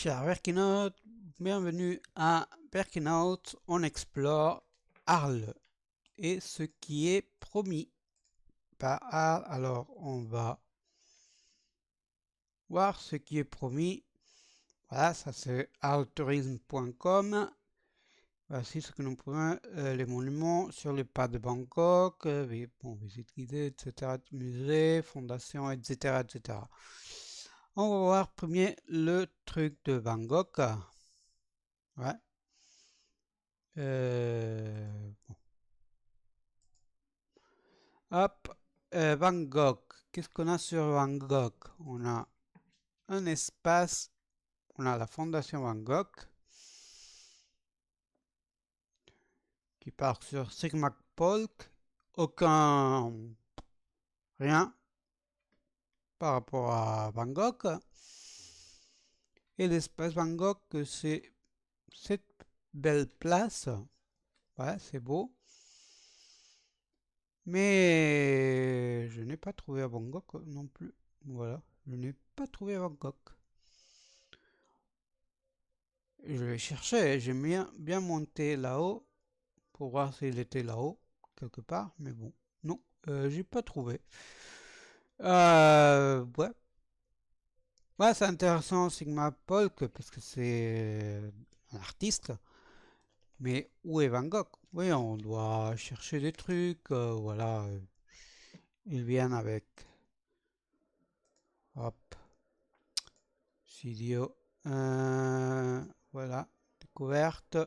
Cher Berkinaut, bienvenue à Berkinaut. On explore Arles et ce qui est promis par Arles. Alors, on va voir ce qui est promis. Voilà, ça c'est arlestourisme.com. Voici ce que nous pouvons, les monuments sur les pas de Bangkok, visite guidée, etc., musée, fondation, etc., etc. On va voir premier le truc de Bangkok. Ouais. Bon. Hop, Bangkok. Qu'est-ce qu'on a sur Bangkok? On a un espace, on a la fondation Bangkok qui part sur Sigmac Polk. Rien par rapport à Bangkok. Et l'espace Bangkok, c'est cette belle place. Ouais, c'est beau. Mais je n'ai pas trouvé à Bangkok non plus. Voilà, je n'ai pas trouvé à Bangkok. Je vais chercher, j'ai bien monté là-haut pour voir s'il était là-haut, quelque part, mais bon, non, j'ai pas trouvé. Ouais. Ouais, c'est intéressant Sigma Polk parce que c'est un artiste, mais où est Van Gogh? Oui, on doit chercher des trucs, voilà, ils viennent avec, hop, studio, voilà, découverte.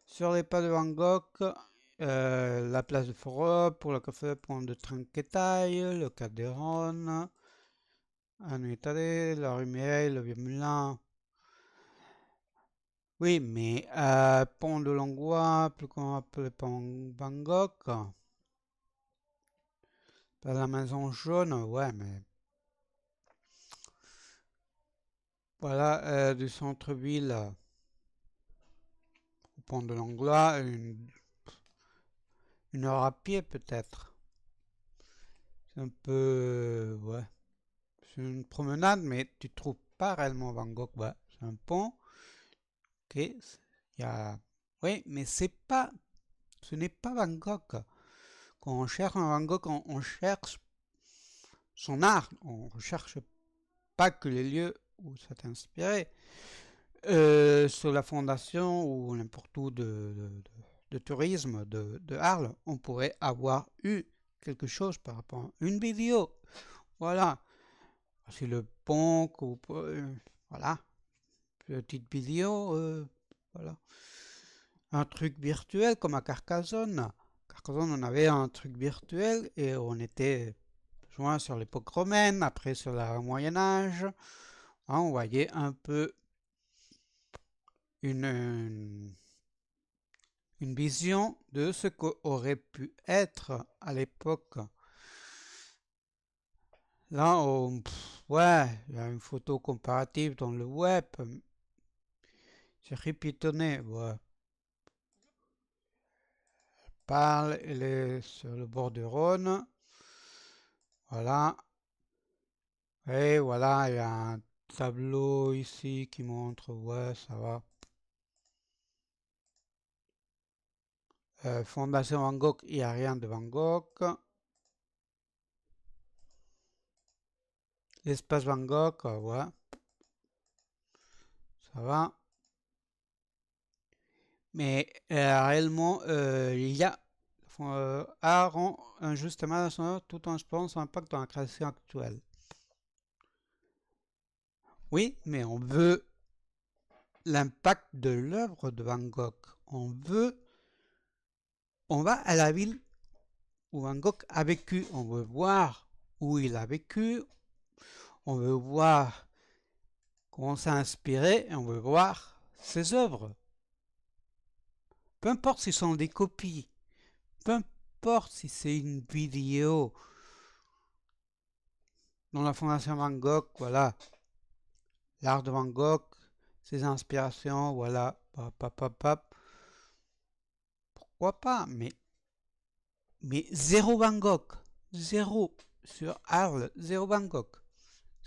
Sur les pas de Van Gogh, la place de Foro pour le café Pont de Trinquetaille, le Calderon, Annuitade, la rue Mireille, le Vieux Moulin. Oui, mais Pont de Langlois, plus qu'on appelle Pont Bangkok. Pas la maison jaune, ouais, mais voilà, du centre-ville au Pont de Langlois, une heure à pied peut-être. C'est un peu, ouais. C'est une promenade, mais tu trouves pas réellement Bangkok. Ouais, c'est un pont. Ok, il y a. Oui, mais ce n'est pas Bangkok. Quand on cherche un Bangkok, on cherche son art. On ne cherche pas que les lieux où ça t'a inspiré. Sur la fondation ou n'importe où de tourisme de Arles, on pourrait avoir eu quelque chose par rapport à une vidéo. Voilà. C'est le pont, voilà, petite vidéo, voilà. Un truc virtuel comme à Carcassonne. Carcassonne, on avait un truc virtuel et on était joint sur l'époque romaine, après sur le Moyen-Âge. On voyait un peu une, une vision de ce qu'aurait pu être à l'époque. Là, ouais, il y a une photo comparative dans le web. C'est répétonné, ouais. Parle, elle est sur le bord du Rhône. Voilà. Et voilà, il y a un tableau ici qui montre, ouais, ça va. Fondation Van Gogh, il n'y a rien de Van Gogh. L'espace Van Gogh, ouais, ça va. Mais réellement, il y a art un justement tout en exploration son impact dans la création actuelle. Oui, mais on veut l'impact de l'œuvre de Van Gogh. On va à la ville où Van Gogh a vécu. On veut voir où il a vécu. On veut voir comment ça a inspiré. Et on veut voir ses œuvres. Peu importe si ce sont des copies. Peu importe si c'est une vidéo. Dans la Fondation Van Gogh, voilà. L'art de Van Gogh, ses inspirations, voilà. Pourquoi pas, mais zéro Van Gogh. Zéro. Sur Arles, zéro Van Gogh.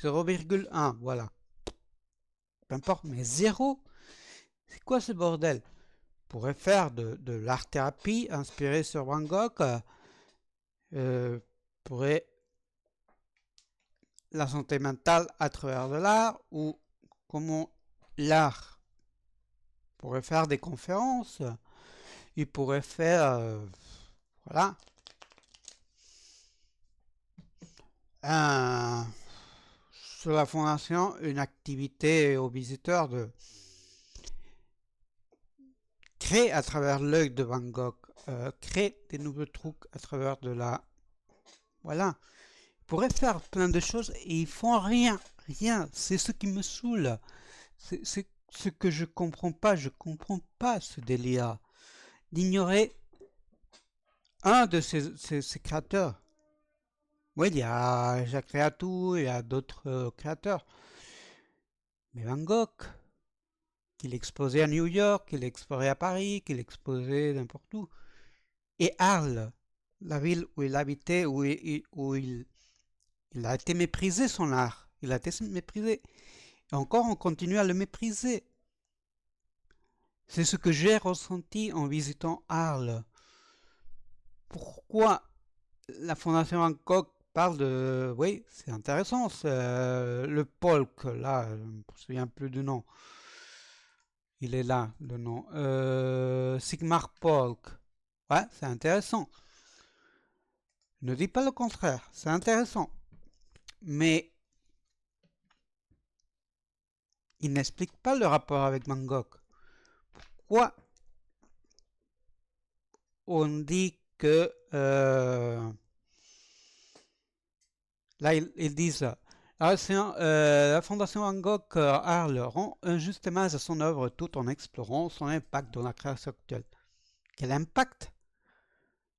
0,1, voilà. peu importe, mais zéro. C'est quoi ce bordel? On pourrait faire de l'art-thérapie inspirée sur Van Gogh, pourrait la santé mentale à travers de l'art, ou comment l'art pourrait faire des conférences, il pourrait faire, voilà, sur la fondation, une activité aux visiteurs de créer à travers l'œil de Van Gogh, créer des nouveaux trucs à travers de la... Voilà. Ils pourraient faire plein de choses et ils font rien. Rien. C'est ce qui me saoule. C'est ce que je comprends pas. Je comprends pas ce délire. D'ignorer un de ces créateurs. Oui, il y a Jacques Réatou, il y a d'autres créateurs. Mais Van Gogh, qu'il exposait à New York, qu'il exposait à Paris, qu'il exposait n'importe où. Et Arles, la ville où il habitait, il a été méprisé, son art. Il a été méprisé. Et encore, on continue à le mépriser. C'est ce que j'ai ressenti en visitant Arles. Pourquoi la Fondation Van Gogh parle de... Oui, c'est intéressant, le Polk, là, je ne me souviens plus du nom. Il est là, le nom. Sigmar Polk. Ouais, c'est intéressant. Ne dis pas le contraire, c'est intéressant. Mais il n'explique pas le rapport avec Van Gogh. Pourquoi on dit que... là, ils disent... la Fondation Van Gogh Arles rend un juste hommage à son œuvre tout en explorant son impact dans la création actuelle. Quel impact?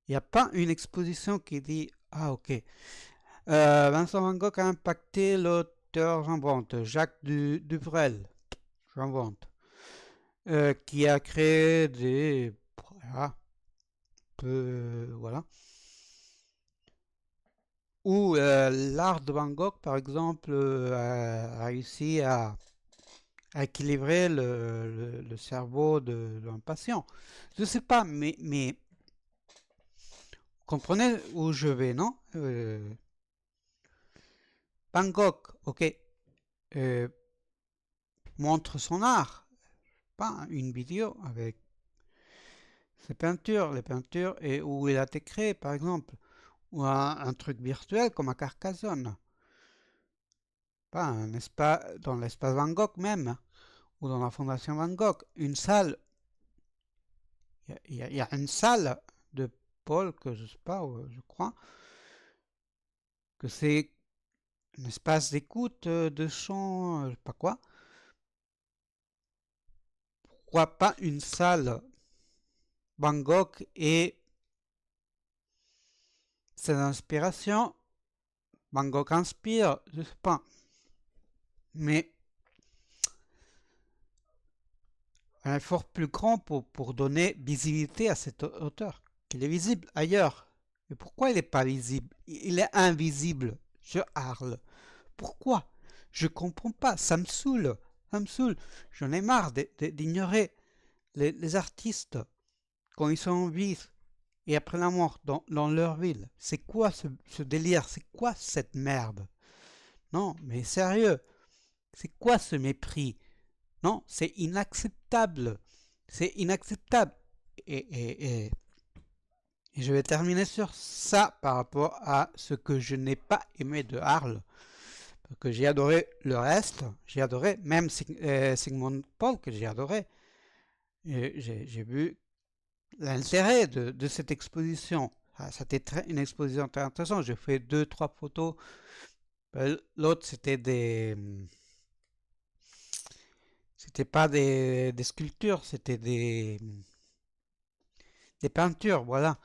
Il n'y a pas une exposition qui dit ah ok, Vincent Van Gogh a impacté l'auteur Rembrandt, Jacques Dubrel, Rembrandt, qui a créé des voilà, voilà. Ou l'art de Van Gogh par exemple a réussi à équilibrer le cerveau d'un patient. Je ne sais pas, mais comprenez où je vais, non? Van Gogh, ok, montre son art, pas une vidéo avec ses peintures, les peintures et où il a été créé, par exemple, ou un truc virtuel comme à Carcassonne, pas un espace, dans l'espace Van Gogh même, ou dans la Fondation Van Gogh, une salle, il y a une salle de Paul que je sais pas, je crois, que c'est un espace d'écoute, de chant, je sais pas quoi. Pourquoi pas une salle Van Gogh et ses inspirations? Van Gogh inspire, je sais pas. Mais un effort plus grand pour donner visibilité à cet auteur, qu'il est visible ailleurs. Mais pourquoi il n'est pas visible? Il est invisible sur Arles. Pourquoi? Je comprends pas, ça me saoule. Ça me saoule. J'en ai marre d'ignorer les artistes quand ils sont en vie et après la mort dans leur ville. C'est quoi ce délire? C'est quoi cette merde? Non, mais sérieux, c'est quoi ce mépris? Non, c'est inacceptable. C'est inacceptable. Et je vais terminer sur ça par rapport à ce que je n'ai pas aimé de Arles. Parce que j'ai adoré le reste. J'ai adoré, même Sigmund Paul, que j'ai adoré. J'ai vu l'intérêt de cette exposition. C'était une exposition très intéressante. J'ai fait 2-3 photos. L'autre, c'était des... C'était pas des sculptures, c'était des peintures, voilà.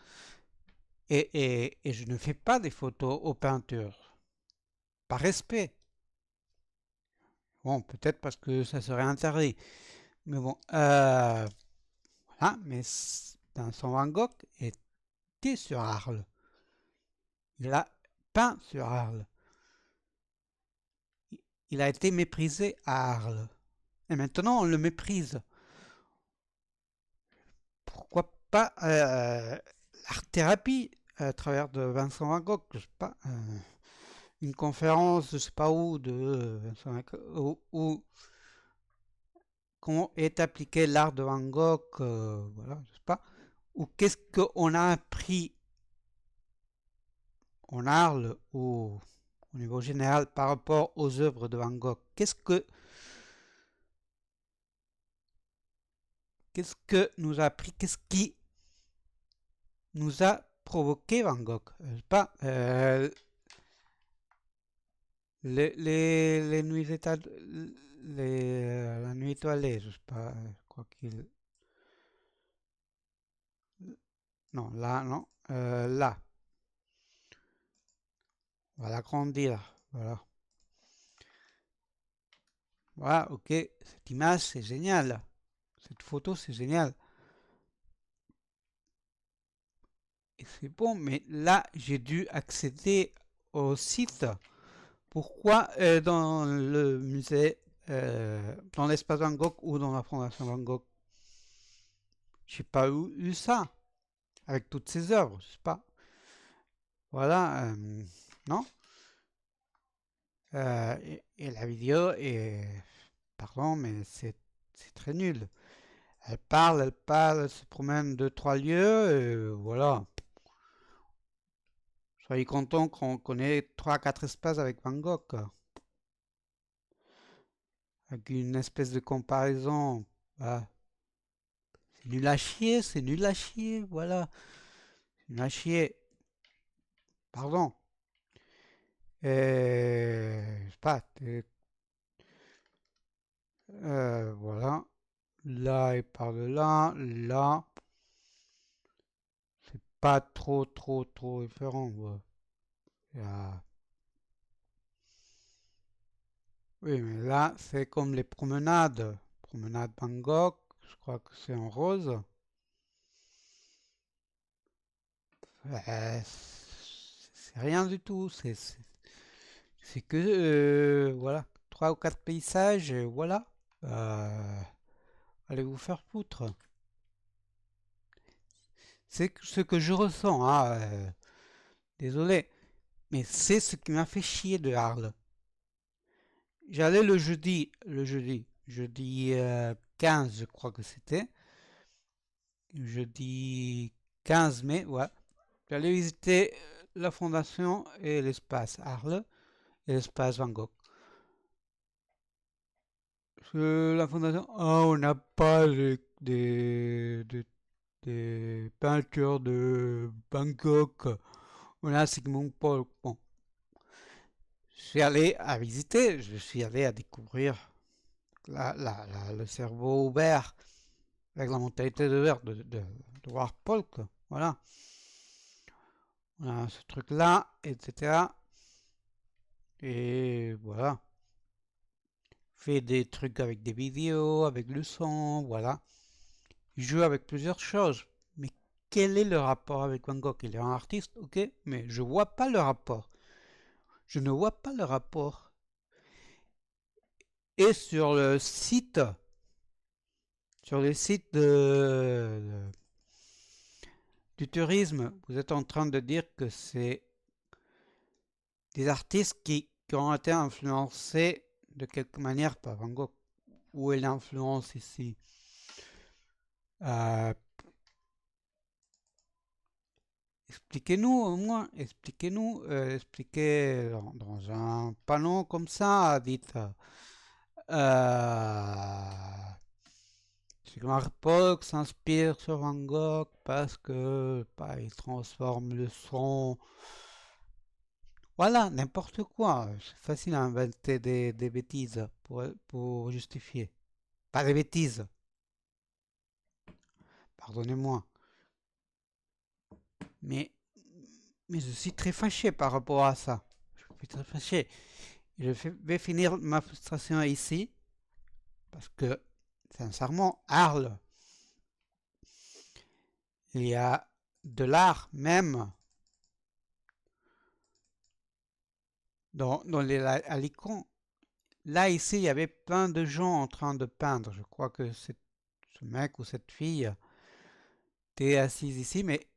Et je ne fais pas des photos aux peintures, par respect. Bon, peut-être parce que ça serait interdit. Mais bon, voilà, mais Vincent Van Gogh était sur Arles. Il a peint sur Arles. Il a été méprisé à Arles. Et maintenant, on le méprise. Pourquoi pas l'art-thérapie à travers de Vincent Van Gogh, je sais pas, une conférence, je sais pas où, de Vincent Van Gogh, où comment est appliqué l'art de Van Gogh, voilà, je sais pas, ou qu'est-ce qu'on a appris en Arles ou au niveau général par rapport aux œuvres de Van Gogh. Qu'est-ce que nous a appris, qu'est-ce qui nous a provoqué Van Gogh? Je sais pas, les nuits étoilées, la nuit étoilée, je sais pas, je crois qu'il... Non, là, non, là, on va l'agrandir, voilà. Voilà, ok, cette image, c'est génial. Cette photo, c'est génial. Et c'est bon, mais là, j'ai dû accéder au site. Pourquoi dans le musée, dans l'espace Van Gogh ou dans la fondation Van Gogh, j'ai pas eu ça avec toutes ces œuvres, je sais pas. Voilà, non. Et la vidéo est, pardon, mais c'est très nul. Elle parle, elle se promène de trois lieux, et voilà. Soyez content qu'on connaît trois, quatre espaces avec Van Gogh, quoi. Avec une espèce de comparaison. Voilà. C'est nul à chier, c'est nul à chier, voilà. C'est nul à chier. Pardon. Je sais pas. Voilà. Là et par de là. Là. C'est pas trop différent. Ouais. Oui, mais là, c'est comme les promenades. Promenade Bangkok, je crois que c'est en rose. C'est rien du tout. C'est que, voilà, trois ou quatre paysages, et voilà. Euh, allez vous faire foutre. C'est ce que je ressens, hein, désolé. Mais c'est ce qui m'a fait chier de Arles. J'allais jeudi 15, je crois que c'était. Jeudi 15 mai, ouais. J'allais visiter la fondation et l'espace Arles et l'espace Van Gogh. La fondation, on n'a pas des peintures de Bangkok. On a Sigmund Paul. Bon, je suis allé à visiter, je suis allé à découvrir le cerveau ouvert avec la mentalité de verre de voir Paul. Quoi. Voilà. On a ce truc-là, etc. Et voilà. Fait des trucs avec des vidéos, avec le son, voilà. Il joue avec plusieurs choses. Mais quel est le rapport avec Van Gogh? Il est un artiste, ok, mais je vois pas le rapport. Je ne vois pas le rapport. Et sur le site du tourisme, vous êtes en train de dire que c'est des artistes qui ont été influencés de quelque manière par Van Gogh. Où est l'influence ici? Euh, Expliquez-nous au moins, expliquez dans un panneau comme ça, dites Sigmar Polk s'inspire sur Van Gogh parce que bah, il transforme le son. Voilà, n'importe quoi. C'est facile à inventer des bêtises pour justifier. Pas des bêtises, pardonnez-moi. Mais, mais je suis très fâché par rapport à ça. Je suis très fâché. Vais finir ma frustration ici parce que, sincèrement, Arles, il y a de l'art même dans les Alicants. là, ici, il y avait plein de gens en train de peindre. Je crois que ce mec ou cette fille était assise ici, mais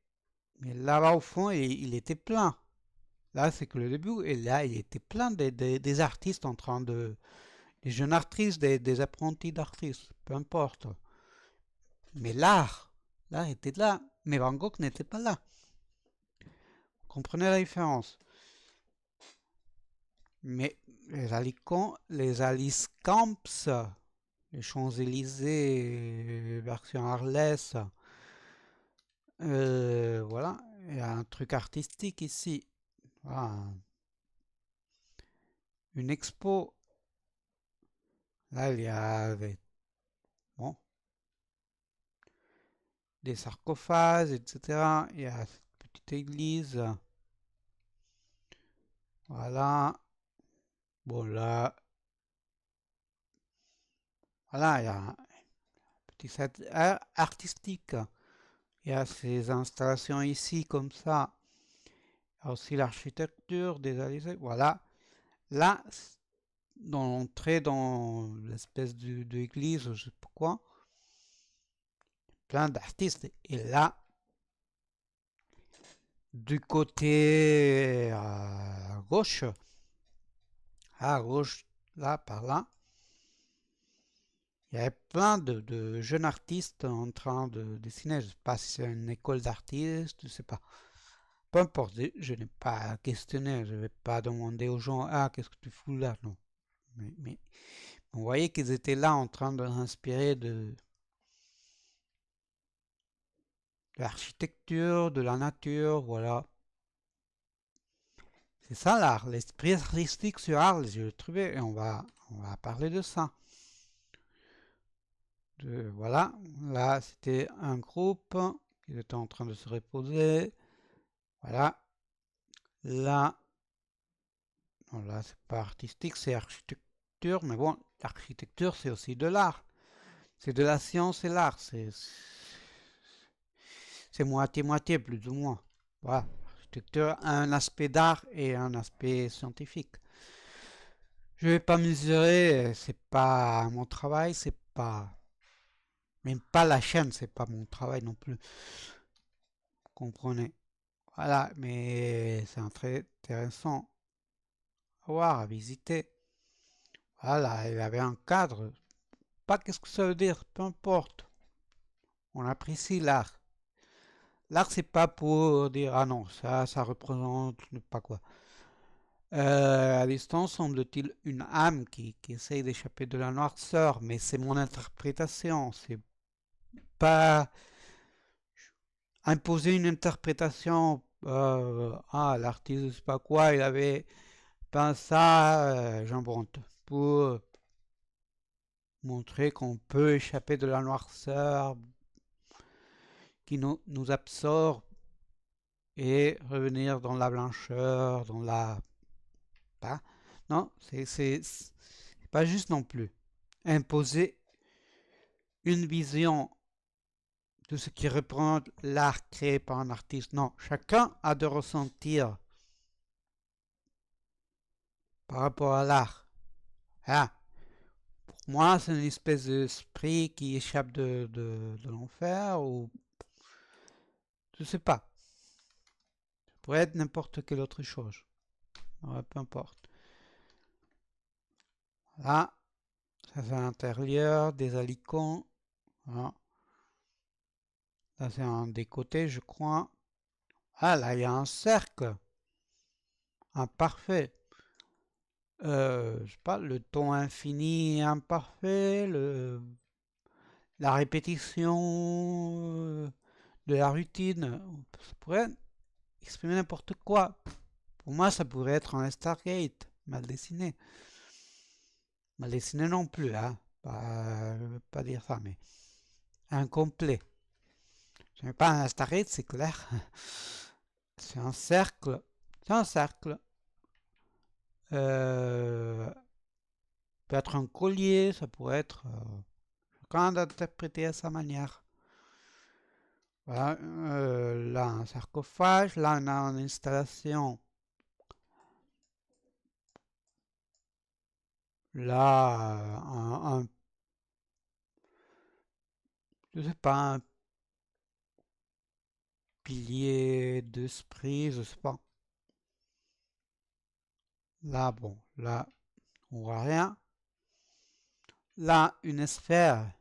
là-bas au fond, il était plein. Là, c'est que le début, et là, il était plein des artistes en train de... Des jeunes artistes, des apprentis d'artistes, peu importe. Mais l'art était là, mais Van Gogh n'était pas là. Comprenez la différence. Mais les Alice Camps, les Champs-Élysées, version Arles, voilà, il y a un truc artistique ici. Voilà, une expo. Là, il y a bon, des sarcophages, etc. Il y a cette petite église. Voilà. Bon, là, voilà, il y a un petit set artistique. Il y a ces installations ici, comme ça. Il y a aussi l'architecture des Alizés. Voilà. Là, dans l'entrée dans l'espèce d'église, je sais pas quoi, plein d'artistes. Et là, du côté à gauche, là, par là, il y avait plein de jeunes artistes en train de dessiner. Je ne sais pas si c'est une école d'artistes, je ne sais pas. Peu importe, je n'ai pas questionné, je ne vais pas demander aux gens, ah, qu'est-ce que tu fous là? Non. Mais on voyait qu'ils étaient là en train de s'inspirer de l'architecture, de la nature, voilà. C'est ça l'art, l'esprit artistique sur Arles, j'ai le trouvé, et on va parler de ça. Voilà, là c'était un groupe qui était en train de se reposer. Voilà, là, non, là c'est pas artistique, c'est architecture, mais bon, l'architecture c'est aussi de l'art. C'est de la science et l'art, c'est moitié-moitié plus ou moins. Voilà, l'architecture a un aspect d'art et un aspect scientifique. Je vais pas mesurer, c'est pas mon travail, c'est pas même pas la chaîne, c'est pas mon travail non plus. Comprenez. Voilà, mais c'est un très intéressant à voir, à visiter. Voilà, il avait un cadre. Pas qu'est-ce que ça veut dire, peu importe. On apprécie l'art. L'art, c'est pas pour dire ah non, ça représente pas quoi. À distance, semble-t-il une âme qui essaye d'échapper de la noirceur, mais c'est mon interprétation. C'est pas imposer une interprétation. L'artiste, je sais pas quoi, il avait peint ça, Jean Brandt, pour montrer qu'on peut échapper de la noirceur qui nous absorbe et revenir dans la blancheur, dans la... Pas. Non, c'est pas juste non plus. Imposer une vision de ce qui représente l'art créé par un artiste. Non, chacun a de ressentir par rapport à l'art. Ah, pour moi, c'est une espèce d'esprit qui échappe de l'enfer ou je sais pas. Ça pourrait être n'importe quelle autre chose. Ouais, peu importe. Là, ça c'est l'intérieur des alicons. Voilà. Là, c'est un des côtés, je crois. Ah, là, il y a un cercle. Imparfait. Je sais pas, le ton infini imparfait, la répétition de la routine. Ça pourrait exprimer n'importe quoi. Pour moi, ça pourrait être un Stargate mal dessiné. Mal dessiné non plus, hein. Je ne veux pas dire ça, mais incomplet. Ce n'est pas un Stargate, c'est clair. C'est un cercle. C'est un cercle. Ça peut être un collier, ça pourrait être chacun d'interpréter à sa manière. Voilà, là un sarcophage, là on a une installation Là, je sais pas, un pilier d'esprit, je sais pas. Là, bon, là, on voit rien. Là, une sphère,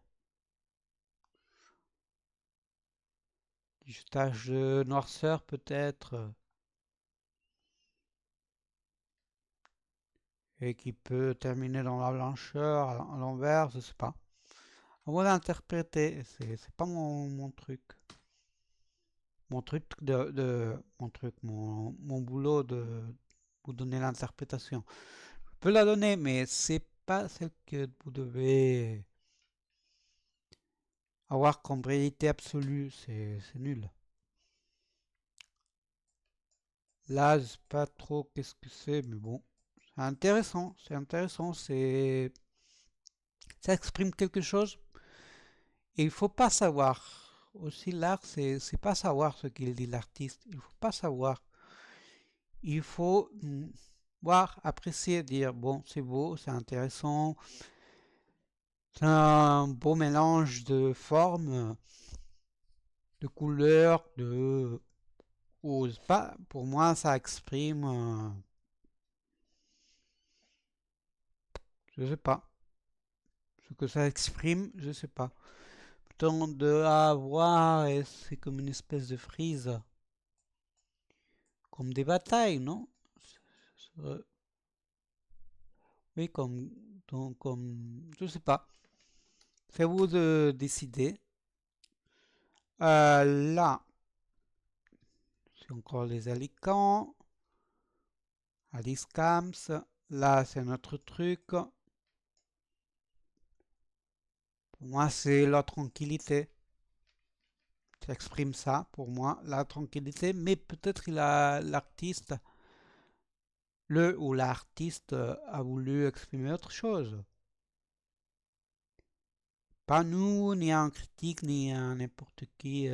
du stage de noirceur peut-être, et qui peut terminer dans la blancheur, à l'envers, je sais pas. À moi d'interpréter, c'est pas mon truc. Mon boulot de vous donner l'interprétation. Je peux la donner, mais c'est pas celle que vous devez avoir comme réalité absolue. C'est nul. Là, je sais pas trop qu'est-ce que c'est, mais bon. C'est intéressant, c'est intéressant, ça exprime quelque chose et il faut pas savoir. Aussi, l'art, c'est pas savoir ce qu'il dit l'artiste. Il faut pas savoir. Il faut voir, apprécier, dire bon, c'est beau, c'est intéressant, c'est un beau mélange de formes, de couleurs, ou pas. Pour moi, ça exprime, je sais pas, ce que ça exprime, je sais pas. Plutôt de avoir, et c'est comme une espèce de frise, comme des batailles, non? Oui, je sais pas. C'est à vous de décider. Là, c'est encore les alicants. Alice Cams. Là, c'est notre truc. Pour moi, c'est la tranquillité. J'exprime ça, pour moi, la tranquillité. Mais peut-être l'artiste, le ou l'artiste a voulu exprimer autre chose. Pas nous, ni un critique, ni un n'importe qui,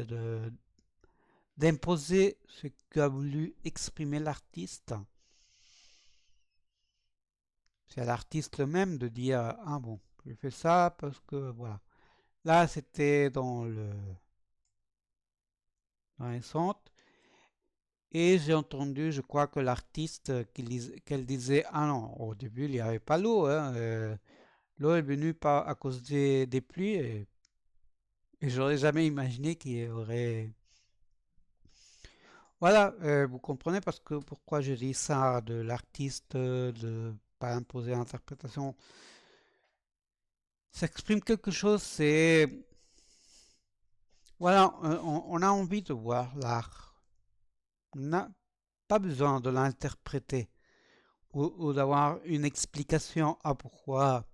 d'imposer ce qu'a voulu exprimer l'artiste. C'est à l'artiste même de dire ah bon, je fais ça parce que voilà. Là, c'était dans les centres et j'ai entendu, je crois que l'artiste qu'elle disait ah non, au début il n'y avait pas l'eau, hein, l'eau est venue pas à cause des pluies et j'aurais jamais imaginé qu'il y aurait. Voilà, vous comprenez parce que pourquoi je dis ça de l'artiste de pas imposer l'interprétation. Ça exprime quelque chose, c'est voilà, on a envie de voir l'art. On n'a pas besoin de l'interpréter ou d'avoir une explication à pourquoi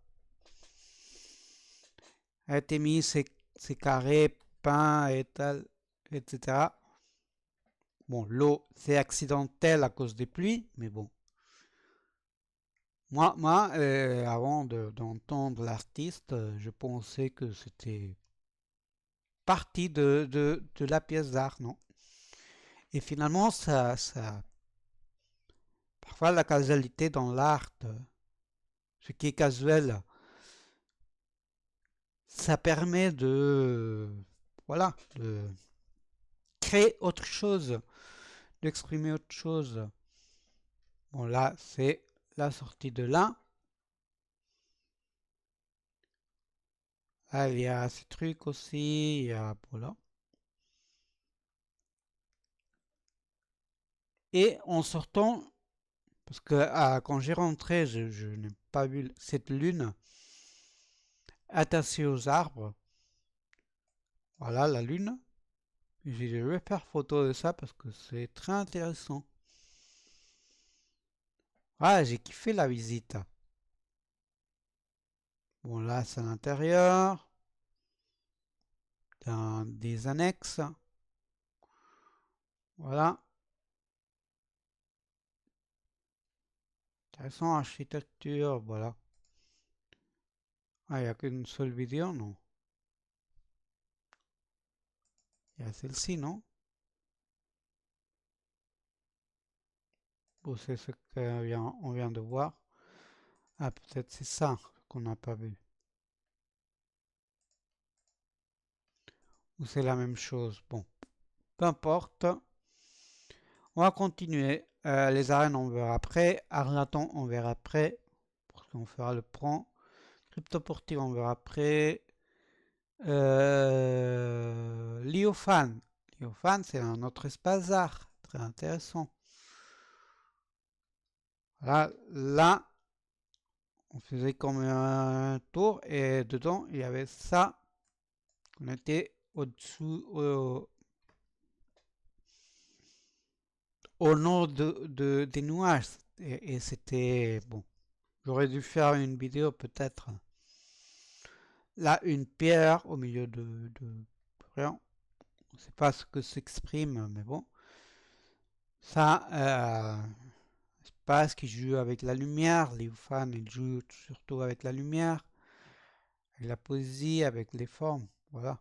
a été mis ces carrés peints et tal, etc. Bon, l'eau, c'est accidentel à cause des pluies, mais bon. Avant d'entendre l'artiste, je pensais que c'était partie de la pièce d'art, non? Et finalement, parfois la causalité dans l'art, ce qui est casuel, ça permet voilà, de créer autre chose, d'exprimer autre chose. Bon, là, c'est la sortie de là. Là, il y a ces trucs aussi, il y a, voilà. Et en sortant, parce que quand j'ai rentré, je n'ai pas vu cette lune attachée aux arbres. Voilà la lune. J'ai dit, je vais faire photo de ça parce que c'est très intéressant. Ah, j'ai kiffé la visite. Bon, là, c'est l'intérieur. Dans des annexes. Voilà. Intéressant, architecture, voilà. Ah, il n'y a qu'une seule vidéo, non? Il y a celle-ci, non? Bon, c'est ce qu'on vient de voir. Ah, peut-être c'est ça qu'on n'a pas vu. Ou c'est la même chose. Bon, peu importe. On va continuer. Les arènes, on verra après. Arnaton, on verra après. Parce qu'on fera le prend. Cryptoportive, on verra après. Liofan. Liofan, c'est un autre espace art. Très intéressant. Là, on faisait comme un tour et dedans, il y avait ça. On était au-dessous, au nord des nuages. Et c'était bon. J'aurais dû faire une vidéo peut-être. Là, une pierre au milieu de rien. On ne sait pas ce que s'exprime, mais bon. Ça, espace qui joue avec la lumière. Les fans, ils jouent surtout avec la lumière, avec la poésie, avec les formes. Voilà.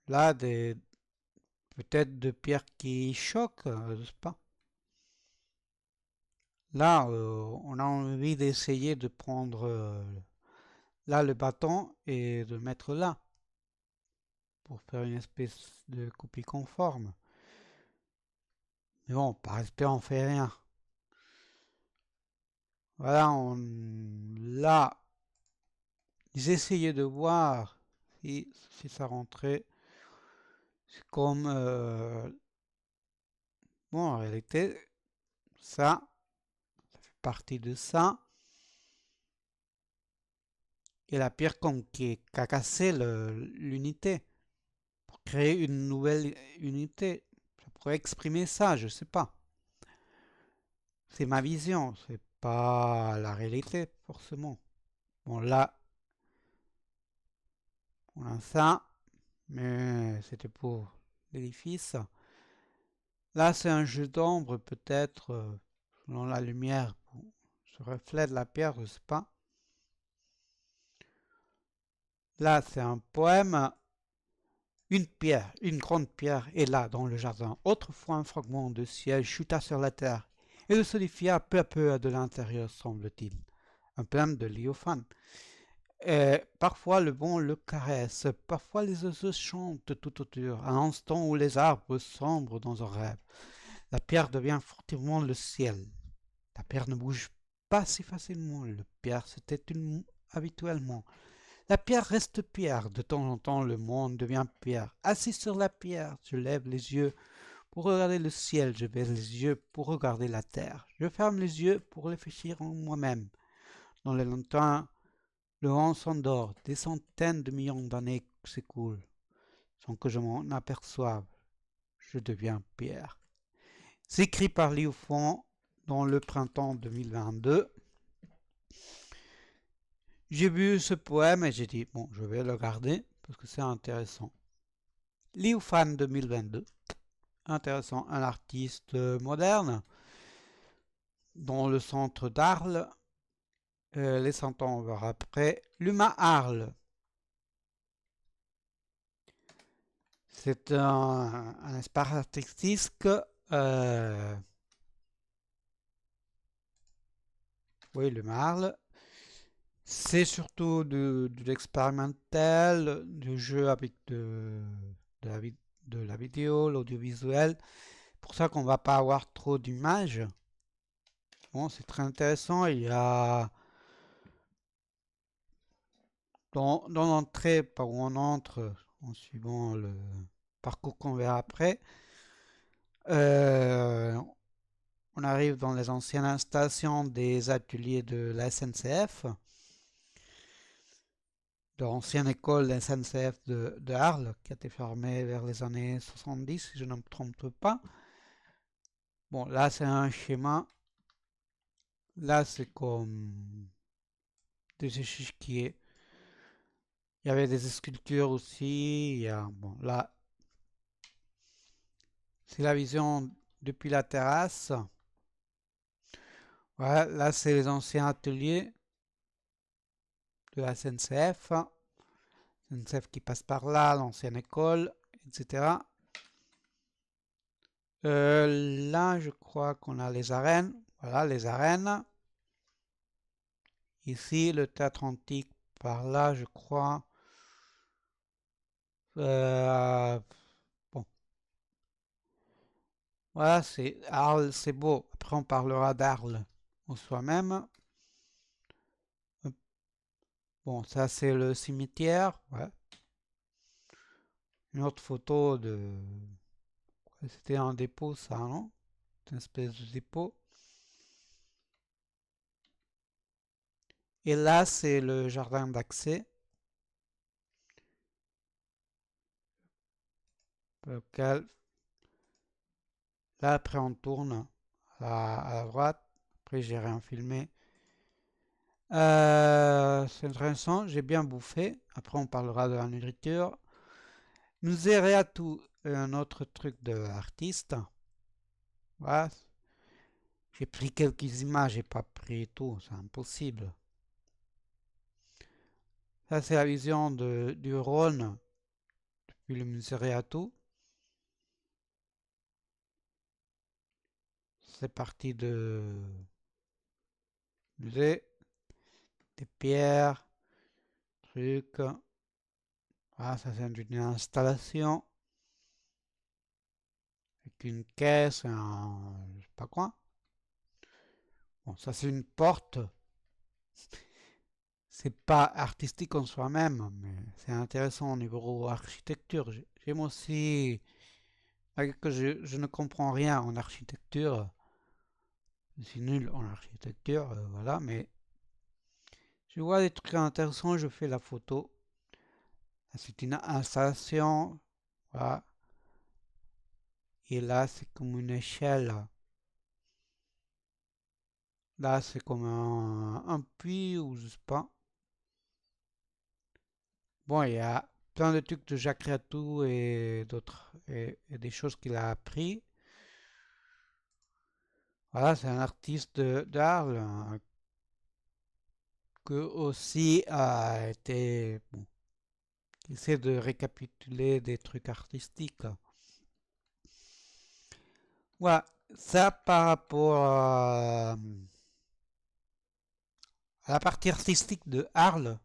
Là, peut-être de pierres qui choquent, je sais pas. Là, on a envie d'essayer de prendre là le bâton et de le mettre là pour faire une espèce de copie conforme. Mais bon, par respect, on fait rien. Voilà, là, j'essayais de voir si ça rentrait. C'est comme, bon, en réalité, ça fait partie de ça. Et la pierre comme qui a cassé l'unité pour créer une nouvelle unité. Ça pourrait exprimer ça, je sais pas. C'est ma vision, c'est pas la réalité forcément. Bon là, on a ça, mais c'était pour l'édifice. Là, c'est un jeu d'ombre peut-être, selon la lumière, se reflète la pierre, je sais pas. Là, c'est un poème. Une pierre, une grande pierre est là dans le jardin. Autrefois un fragment de ciel chuta sur la terre et le solifia peu à peu de l'intérieur, semble-t-il. Un poème de Léophane. Et parfois le vent le caresse, parfois les oiseaux chantent tout autour, à l'instant où les arbres sombrent dans un rêve. La pierre devient furtivement le ciel. La pierre ne bouge pas si facilement, la pierre s'éteint habituellement. La pierre reste pierre, de temps en temps le monde devient pierre. Assis sur la pierre, je lève les yeux pour regarder le ciel, je baisse les yeux pour regarder la terre. Je ferme les yeux pour réfléchir en moi-même. Dans le lointain, le vent s'endort, des centaines de millions d'années s'écoulent. Sans que je m'en aperçoive, je deviens pierre. C'est écrit par Liu Fong dans le printemps 2022. J'ai vu ce poème et j'ai dit, bon, je vais le garder parce que c'est intéressant. Liu Fan 2022, intéressant, un artiste moderne dans le centre d'Arles. Les 100 ans, on verra après. Luma Arles, c'est un espace artistique. Oui, Luma Arles. C'est surtout de l'expérimental, du jeu avec de la, de la vidéo, l'audiovisuel. Pour ça qu'on va pas avoir trop d'images. Bon, c'est très intéressant. Il y a dans l'entrée par où on entre, en suivant le parcours qu'on verra après, euh, on arrive dans les anciennes stations des ateliers de la SNCF, de l'ancienne école de la SNCF de Arles, qui a été fermée vers les années 70, si je ne me trompe pas. Bon, là, c'est un schéma. Là, c'est comme des échiquiers. Il y avait des sculptures aussi. Il y a, bon, là, c'est la vision depuis la terrasse. Voilà, là, c'est les anciens ateliers de la SNCF. SNCF qui passe par là, l'ancienne école, etc. Là, je crois qu'on a les arènes. Voilà les arènes. Ici, le théâtre antique, par là, je crois. Bon, voilà, c'est Arles, c'est beau. Après, on parlera d'Arles en soi-même. Bon, ça, c'est le cimetière. Ouais. Une autre photo de. C'était un dépôt, ça, non? Une espèce de dépôt. Et là, c'est le jardin d'accès, lequel, là, après, on tourne à la droite. Après, j'ai rien filmé. C'est intéressant, j'ai bien bouffé. Après, on parlera de la nourriture. Nous à tout un autre truc de l'artiste. Voilà. J'ai pris quelques images, j'ai pas pris tout, c'est impossible. Ça, c'est la vision du Rhône depuis le musée à tout. C'est parti de musée, des pierres, trucs. Voilà, ça c'est une installation avec une caisse, je sais pas quoi. Bon, ça c'est une porte. C'est pas artistique en soi-même, mais c'est intéressant au niveau architecture. J'aime aussi, malgré que je ne comprends rien en architecture, je suis nul en architecture, voilà, mais je vois des trucs intéressants, je fais la photo. C'est une installation, voilà, et là c'est comme une échelle. Là c'est comme un puits ou je sais pas. Bon, il y a plein de trucs de Jacques Ratou et d'autres, et des choses qu'il a appris. Voilà, c'est un artiste d'art que aussi a été, bon, qui essaie de récapituler des trucs artistiques. Voilà, ça par rapport à la partie artistique de Arles,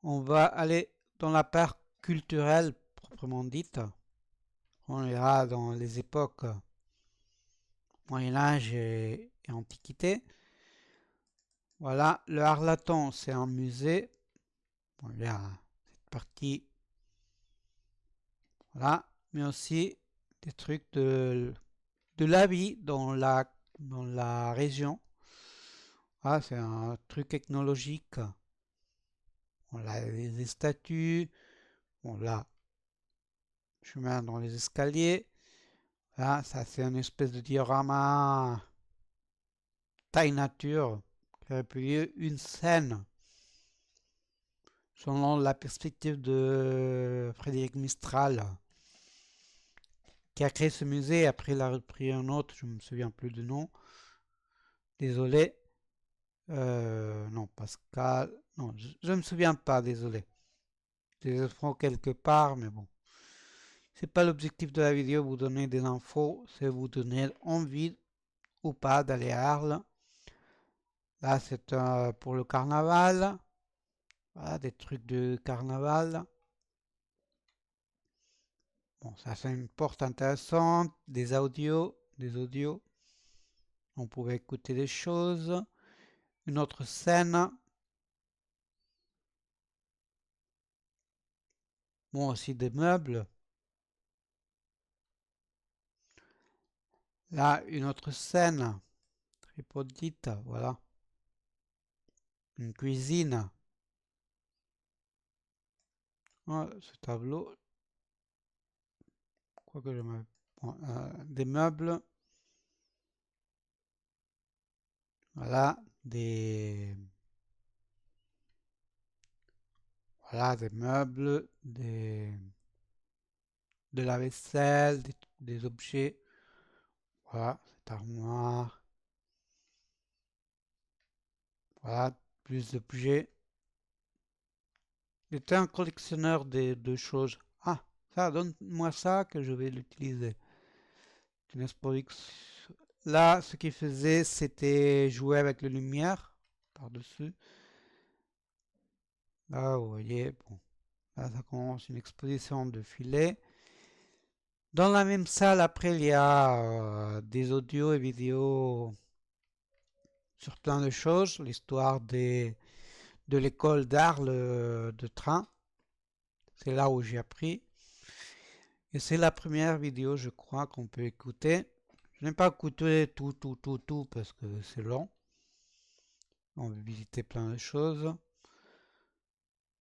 on va aller dans la part culturelle proprement dite. On ira dans les époques Moyen Âge et Antiquité. Voilà, le Harlaton, c'est un musée. Bon, il y a cette partie, voilà, mais aussi des trucs de la vie dans la région. Ah, c'est un truc technologique. On a des statues. On a chemin dans les escaliers. Là, ça c'est une espèce de diorama taille nature qui aurait pu une scène selon la perspective de Frédéric Mistral qui a créé ce musée. Après, il a repris un autre, je ne me souviens plus du nom. Désolé. Non, Pascal. Non, je ne me souviens pas, désolé. Je les prends quelque part, mais bon. C'est pas l'objectif de la vidéo, vous donner des infos, c'est vous donner envie ou pas d'aller à Arles. Là, c'est pour le carnaval. Voilà, des trucs de carnaval. Bon, ça c'est une porte intéressante, des audios. On pouvait écouter des choses. Une autre scène. Bon, aussi des meubles. Là, une autre scène. Très petite, voilà. Une cuisine. Ah, ce tableau. Quoi que je me... Bon, des meubles. Voilà. Voilà, des meubles, de la vaisselle, des objets. Voilà, cette armoire. Voilà, plus d'objets. J'étais un collectionneur de choses. Ah, ça, donne-moi ça que je vais l'utiliser. Une Là, ce qu'il faisait, c'était jouer avec la lumière par-dessus. Là, vous voyez, bon, là, ça commence une exposition de filets. Dans la même salle, après, il y a des audios et vidéos sur plein de choses. L'histoire de l'école d'art de train. C'est là où j'ai appris. Et c'est la première vidéo, je crois, qu'on peut écouter. Je n'ai pas écouté tout parce que c'est long. On veut visiter plein de choses.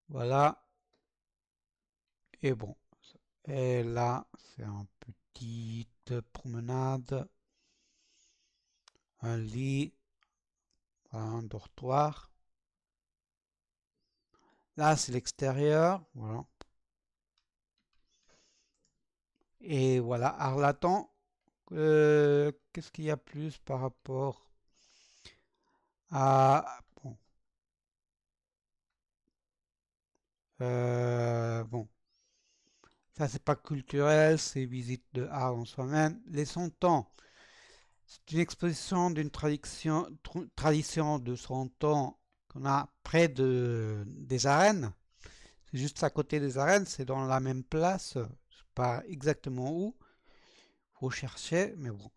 Voilà. Et bon. Et là, c'est une petite promenade. Un lit. Voilà, un dortoir. Là, c'est l'extérieur. Voilà. Et voilà, Arlatan. Qu'est-ce qu'il y a plus par rapport à... Bon. Bon. Ça, c'est pas culturel, c'est visite de art en soi-même. Les Cent-Ans, c'est une exposition d'une tradition de 100 ans qu'on a près des arènes. C'est juste à côté des arènes, c'est dans la même place. Je sais pas exactement où. Faut chercher, mais bon.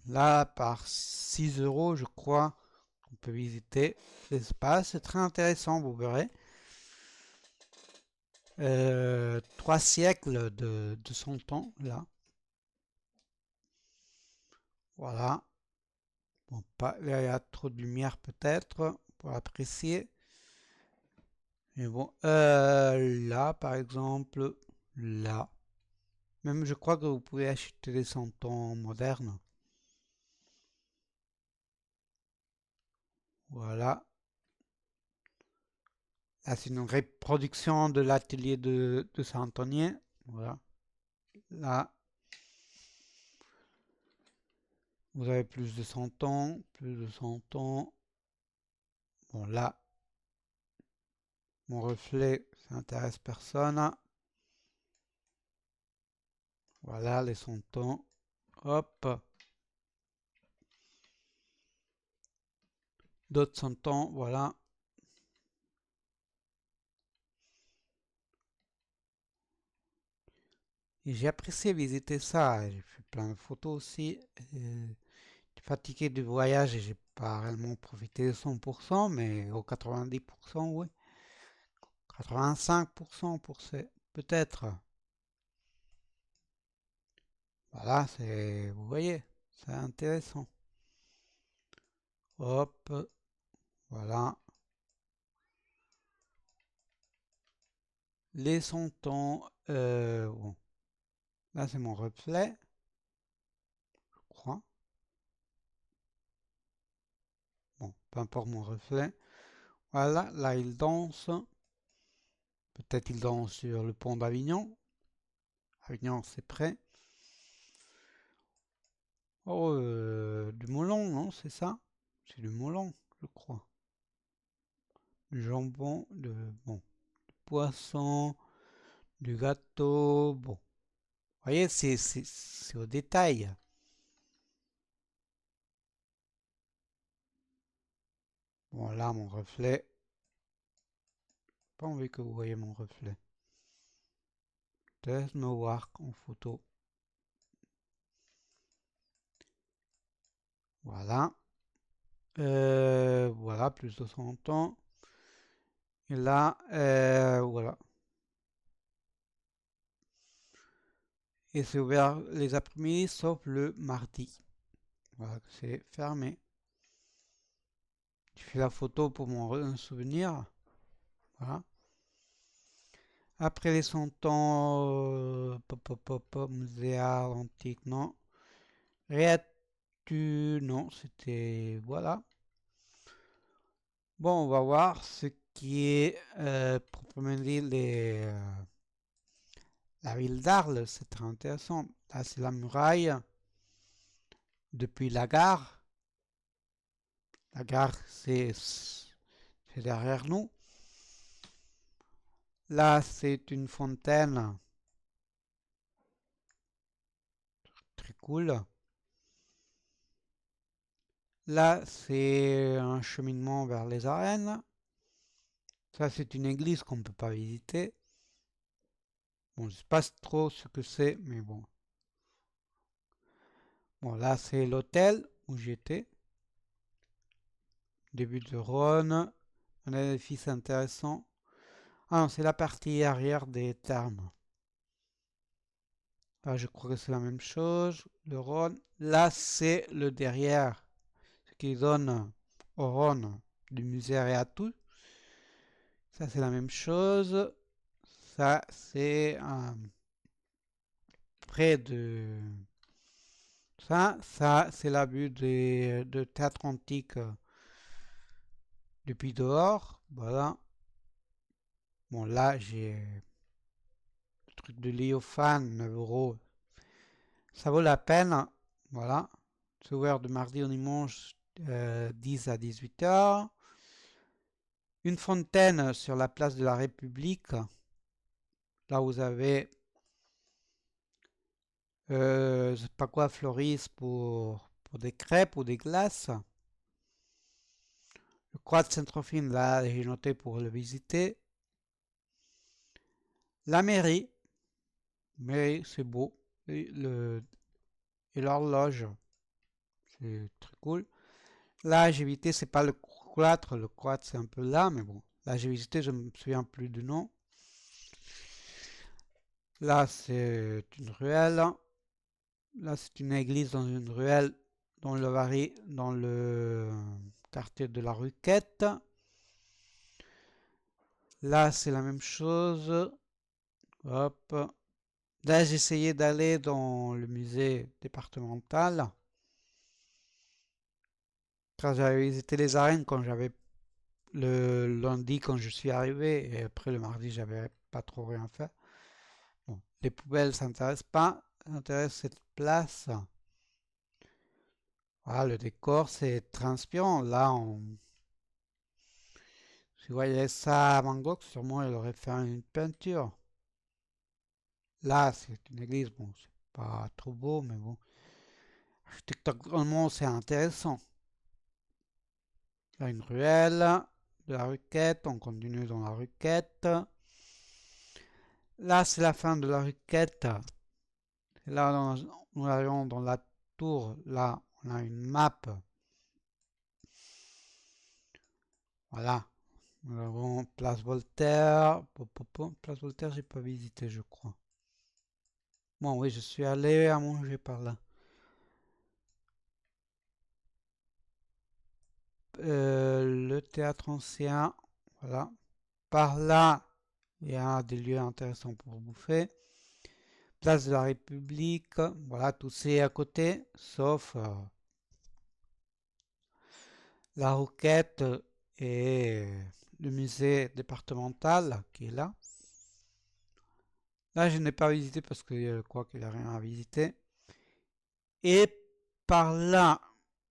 Là, par 6 euros, je crois, on peut visiter l'espace. C'est très intéressant, vous verrez. 3 siècles de 100 ans, là. Voilà. Bon, pas, il y a trop de lumière peut-être pour apprécier. Mais bon, là, par exemple, là. Même, je crois que vous pouvez acheter des santons modernes. Voilà. Là, c'est une reproduction de l'atelier de Saint-Antonien. Voilà. Là, vous avez plus de 100 ans, plus de 100 ans. Bon, là, mon reflet, ça intéresse personne. Voilà, les 100 ans. Hop. D'autres 100 ans, voilà. Et j'ai apprécié visiter ça. J'ai fait plein de photos aussi. J'étais fatigué du voyage et j'ai pas réellement profité de 100%, mais au 90%, oui. 85% pour ces, peut-être. Voilà, c'est, vous voyez, c'est intéressant. Hop, voilà. Les sentons, bon, là c'est mon reflet, je crois. Bon, peu importe mon reflet. Voilà, là il danse. Peut-être il danse sur le pont d'Avignon. Avignon, c'est prêt. Oh, du melon, non, c'est ça? C'est du melon, je crois. Du jambon, bon, du poisson, du gâteau, bon. Vous voyez, c'est au détail. Bon, là, mon reflet. Pas envie que vous voyez mon reflet. Test me voir en photo. Voilà. Voilà, plus de 100 ans. Et là, voilà. Et c'est ouvert les après-midi, sauf le mardi. Voilà, c'est fermé. Je fais la photo pour mon souvenir. Voilà. Après les 100 ans, musée art antique, non. Réatu, non, c'était, voilà. Bon, on va voir ce qui est proprement dit la ville d'Arles, c'est très intéressant. Là, c'est la muraille depuis la gare. La gare, c'est derrière nous. Là, c'est une fontaine très cool. Là, c'est un cheminement vers les arènes. Ça, c'est une église qu'on ne peut pas visiter. Bon, je sais pas trop ce que c'est, mais bon. Bon, là, c'est l'hôtel où j'étais. Début de Rhône. Un édifice intéressant. Ah non, c'est la partie arrière des thermes. Là, je crois que c'est la même chose. Le Rhône. Là, c'est le derrière. Ce qui donne au Rhône du musée Réatout. Ça, c'est la même chose. Ça, c'est près de... Ça c'est la vue de théâtre antique depuis dehors. Voilà. Bon, là, j'ai le truc de Léophane, 9 euros. Ça vaut la peine. Voilà. C'est ouvert de mardi au dimanche, 10 à 18 heures. Une fontaine sur la place de la République. Là, vous avez, je sais pas quoi, Floris pour des crêpes ou des glaces. Le croix de Saint-Trophime, là, j'ai noté pour le visiter. La mairie, mais c'est beau. Et l'horloge, c'est très cool. Là, j'ai visité, c'est pas le cloître c'est un peu là, mais bon. Là, j'ai visité, je me souviens plus du nom. Là, c'est une ruelle. Là, c'est une église dans une ruelle dans le quartier de la Ruquette. Là, c'est la même chose. Hop. Là, j'ai essayé d'aller dans le musée départemental. Quand j'avais visité les arènes, quand j'avais le lundi quand je suis arrivé, et après le mardi, j'avais pas trop rien fait. Bon, les poubelles, ça n'intéresse pas. Ça intéresse cette place. Voilà, le décor, c'est transpirant. Là, si vous voyez ça à Van Gogh, sûrement il aurait fait une peinture. Là, c'est une église. Bon, c'est pas trop beau, mais bon. Architecturalement, c'est intéressant. Là, une ruelle de la Ruquette. On continue dans la Ruquette. Là, c'est la fin de la Ruquette. Là, nous arrivons dans la tour. Là, on a une map. Voilà. Nous avons Place Voltaire. Place Voltaire, j'ai pas visité, je crois. Bon, oui, je suis allé à manger par là. Le théâtre ancien. Voilà. Par là, il y a des lieux intéressants pour bouffer. Place de la République. Voilà, tout c'est à côté, sauf la Roquette et le musée départemental qui est là. Là, je n'ai pas visité parce que je crois qu'il n'y a rien à visiter. Et par là,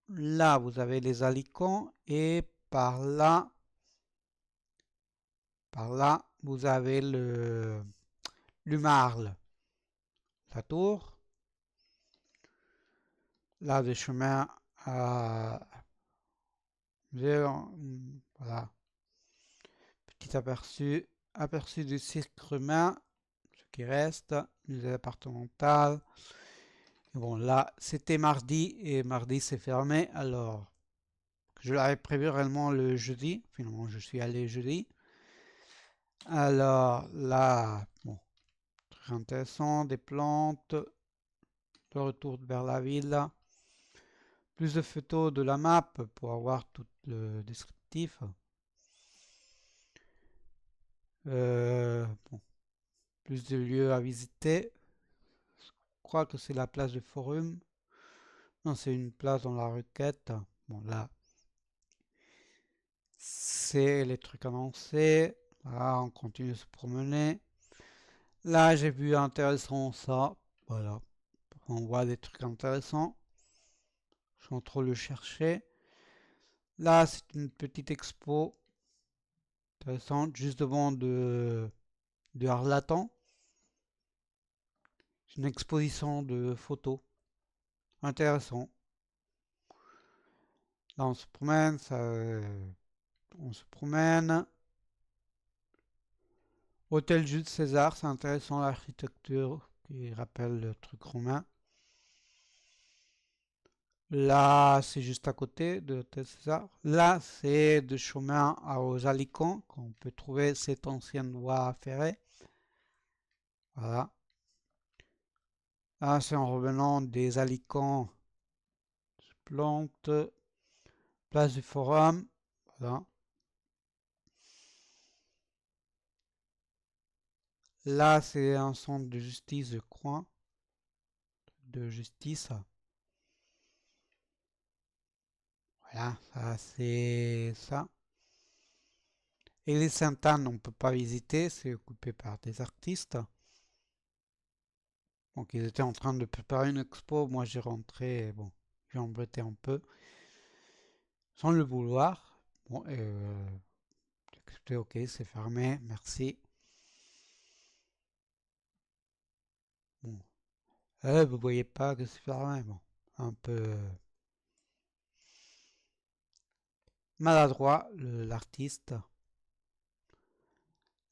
là, vous avez les Alicants et par là, vous avez le Marle, la tour. Là, des chemins à voilà, petit aperçu du cirque romain, ce qui reste, musée départemental. Et bon, là, c'était mardi et mardi c'est fermé. Alors, je l'avais prévu réellement le jeudi. Finalement, je suis allé jeudi. Alors, là, bon, très intéressant, des plantes, le retour vers la ville. Plus de photos de la map pour avoir tout le descriptif. Bon, plus de lieux à visiter. Je crois que c'est la place du Forum. Non, c'est une place dans la Requête. Bon, là, c'est les trucs annoncés. Là, on continue de se promener. Là, j'ai vu intéressant ça. Voilà. On voit des trucs intéressants. Sans trop le chercher. Là, c'est une petite expo intéressante, juste devant de Harlatan. C'est une exposition de photos. Intéressant. Là, on se promène, on se promène. Hôtel Jules César, c'est intéressant l'architecture qui rappelle le truc romain. Là, c'est juste à côté de l'hôtel César. Là, c'est de chemin aux Alicants qu'on peut trouver cette ancienne voie ferrée. Voilà. Là, c'est en revenant des Alicants. Plante, place du Forum. Voilà. Là, c'est un centre de justice, je crois. De justice. Voilà, ça c'est ça. Église Sainte-Anne, on ne peut pas visiter, c'est occupé par des artistes. Donc ils étaient en train de préparer une expo, moi j'ai rentré, bon, j'ai embêté un peu, sans le vouloir. Bon, écoutez, ok, c'est fermé, merci. Bon, vous voyez pas que c'est fermé, bon, un peu maladroit l'artiste.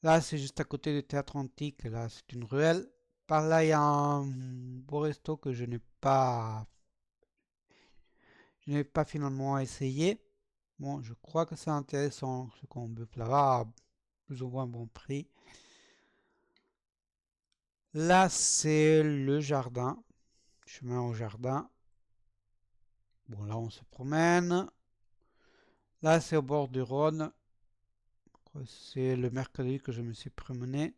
Là, c'est juste à côté du théâtre antique. Là, c'est une ruelle. Par là, il y a un beau resto que je n'ai pas finalement essayé. Bon, je crois que c'est intéressant ce qu'on bouffe là-bas, à plus ou moins bon prix. Là, c'est le jardin. Chemin au jardin. Bon, là, on se promène. Là, c'est au bord du Rhône. C'est le mercredi que je me suis promené.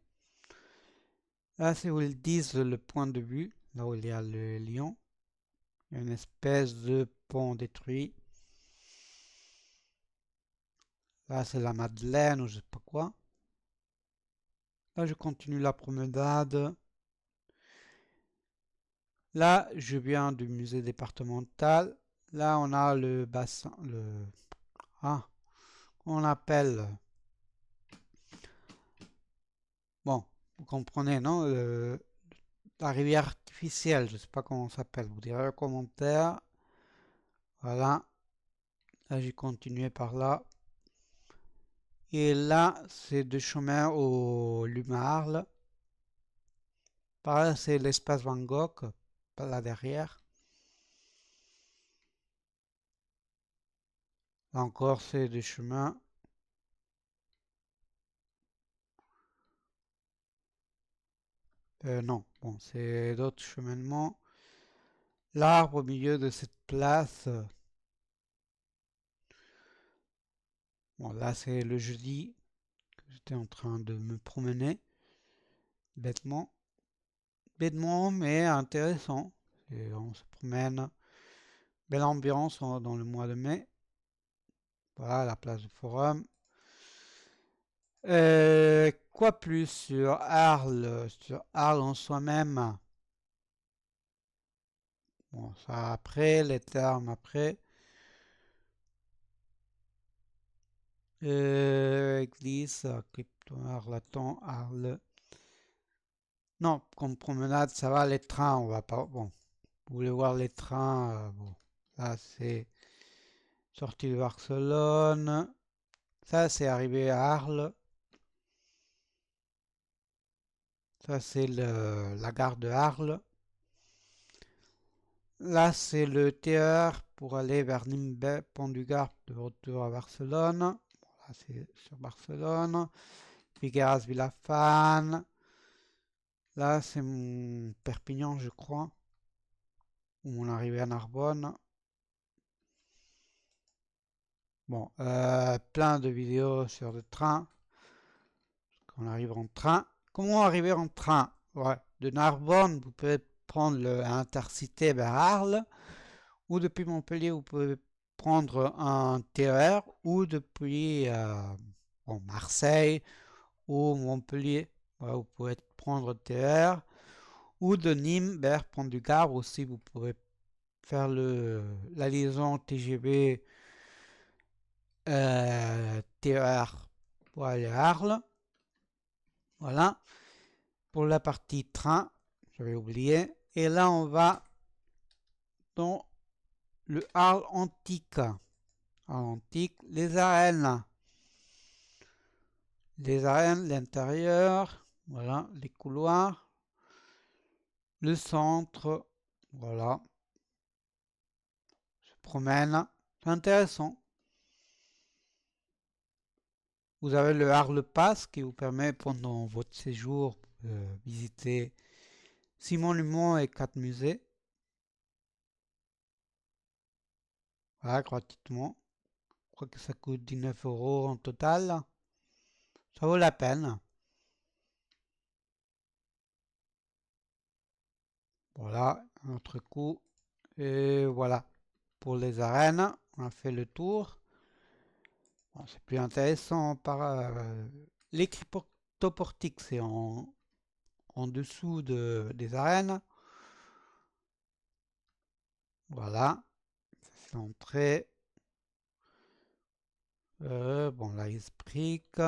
Là, c'est où ils disent le point de vue, là où il y a le lion. Il y a une espèce de pont détruit. Là, c'est la Madeleine ou je sais pas quoi. Là, je continue la promenade. Là, je viens du musée départemental. Là, on a le bassin, ah, on appelle, bon, vous comprenez, non? La rivière artificielle, je sais pas comment ça s'appelle. Vous direz en commentaire. Voilà. Là, j'ai continué par là. Et là, c'est de chemin au Lumarle. Par là, c'est l'espace Van Gogh, par là derrière. Là encore, c'est des chemins. Non, bon, c'est d'autres cheminements. L'arbre au milieu de cette place. Bon, là, c'est le jeudi que j'étais en train de me promener. Bêtement. Bêtement, mais intéressant. Et on se promène. Belle ambiance dans le mois de mai. Voilà, la place du Forum. Quoi plus sur Arles en soi-même? Bon, ça après, les termes après. Église, Crypto, Laton, Arles. Non, comme promenade, ça va, les trains, on va pas. Bon, vous voulez voir les trains, bon, là c'est sortie de Barcelone. Ça c'est arrivé à Arles. Ça c'est la gare de Arles. Là c'est le TER pour aller vers Nîmes, Pont du Gard, de retour à Barcelone. Bon, là c'est sur Barcelone. Figueras, Villafane. Là c'est Perpignan, je crois. Où on arrive à Narbonne. Bon, plein de vidéos sur le train. Quand on arrive en train. Comment arriver en train? Ouais. De Narbonne, vous pouvez prendre le Intercité vers Arles. Ou depuis Montpellier, vous pouvez prendre un TER. Ou depuis bon, Marseille ou Montpellier. Ouais, vous pouvez prendre le TER. Ou de Nîmes vers Pont-du-Gard aussi, vous pouvez faire la liaison TGV TER pour aller à Arles. Voilà. Pour la partie train, j'avais oublié. Et là, on va dans le Arles antique. à l'antique. Les arènes. Les arènes, l'intérieur, voilà, les couloirs, le centre, voilà, se promène, c'est intéressant. Vous avez le Arles Pass qui vous permet pendant votre séjour de visiter 6 monuments et 4 musées. Voilà, gratuitement. Je crois que ça coûte 19 € en total. Ça vaut la peine. Voilà, un autre coup. Et voilà. Pour les arènes, on a fait le tour. Bon, c'est plus intéressant par les cryptoportiques, c'est en dessous des arènes. Voilà, c'est l'entrée. Bon, là, il explique.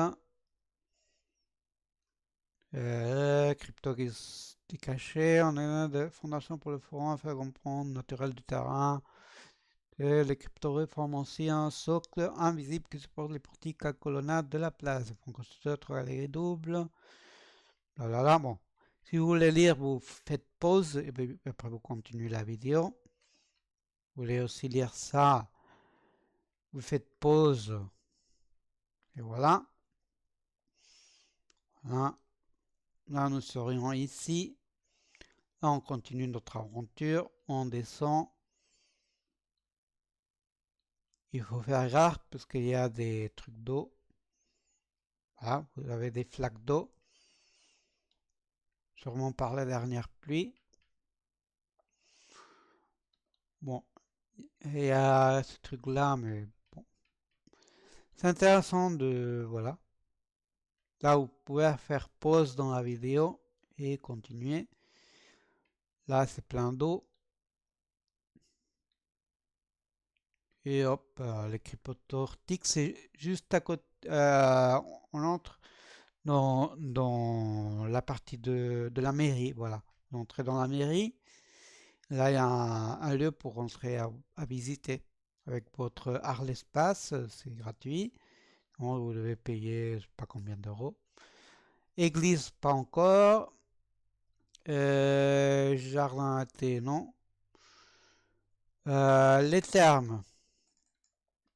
Crypto qui est caché. On a des fondations pour le forum, faire comprendre naturel du terrain. Et les cryptos forment aussi un socle invisible qui supporte les portiques à colonnades de la place. Pour construire 3 galeries doubles. Là, là, là, bon. Si vous voulez lire, vous faites pause et puis après vous continuez la vidéo. Vous voulez aussi lire ça, vous faites pause et voilà. Là, là nous serions ici. Là, on continue notre aventure. On descend. Il faut faire gaffe parce qu'il y a des trucs d'eau. Voilà, vous avez des flaques d'eau. Sûrement par la dernière pluie. Bon, il y a ce truc là, mais bon. C'est intéressant de... Voilà. Là, vous pouvez faire pause dans la vidéo et continuer. Là, c'est plein d'eau. Et hop, les cryptotortiques, c'est juste à côté. On entre dans la partie de la mairie. Voilà. Vous entrez dans la mairie. Là, il y a un lieu pour rentrer à visiter. Avec votre Arles Espace, c'est gratuit. Bon, vous devez payer, je sais pas combien d'euros. Église, pas encore. Jardin à thé, non. Les thermes.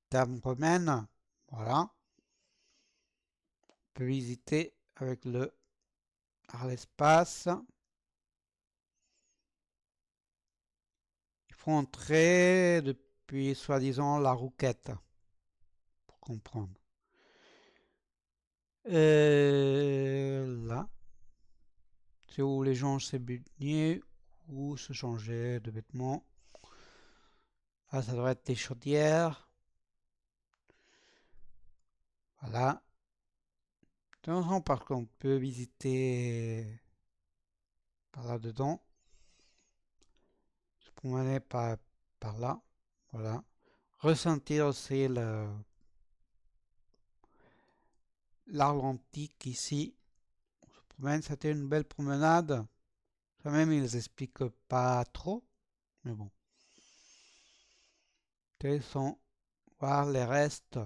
Thermes romaines. Voilà. On peut visiter avec le Arles Espace. Il faut entrer depuis soi-disant la Rouquette pour comprendre. Là, c'est où les gens se baignaient ou se changeaient de vêtements. Là, ça devrait être des chaudières. Voilà. Attention parce qu'on peut visiter par là-dedans. Se promener par là. Voilà. Ressentir aussi l'art antique ici. On se promène, c'était une belle promenade. Quand même, ils expliquent pas trop. Mais bon. Intéressant. Voir les restes.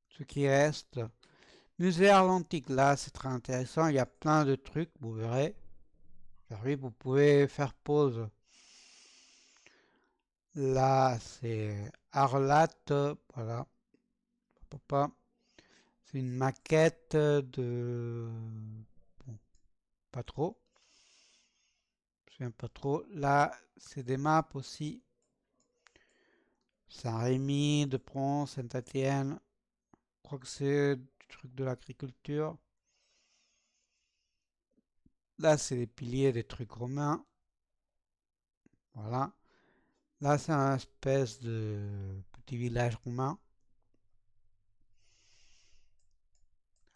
Ce qui reste. Musée atlantique, là, c'est très intéressant. Il y a plein de trucs, vous verrez. Oui, vous pouvez faire pause. Là, c'est Arlat. Voilà. C'est une maquette de... Bon, pas trop. Je ne souviens pas trop. Là, c'est des maps aussi. Saint-Rémy, de Provence, Saint-Étienne. Je crois que c'est du truc de l'agriculture. Là, c'est des piliers des trucs romains. Voilà. Là, c'est un espèce de petit village romain.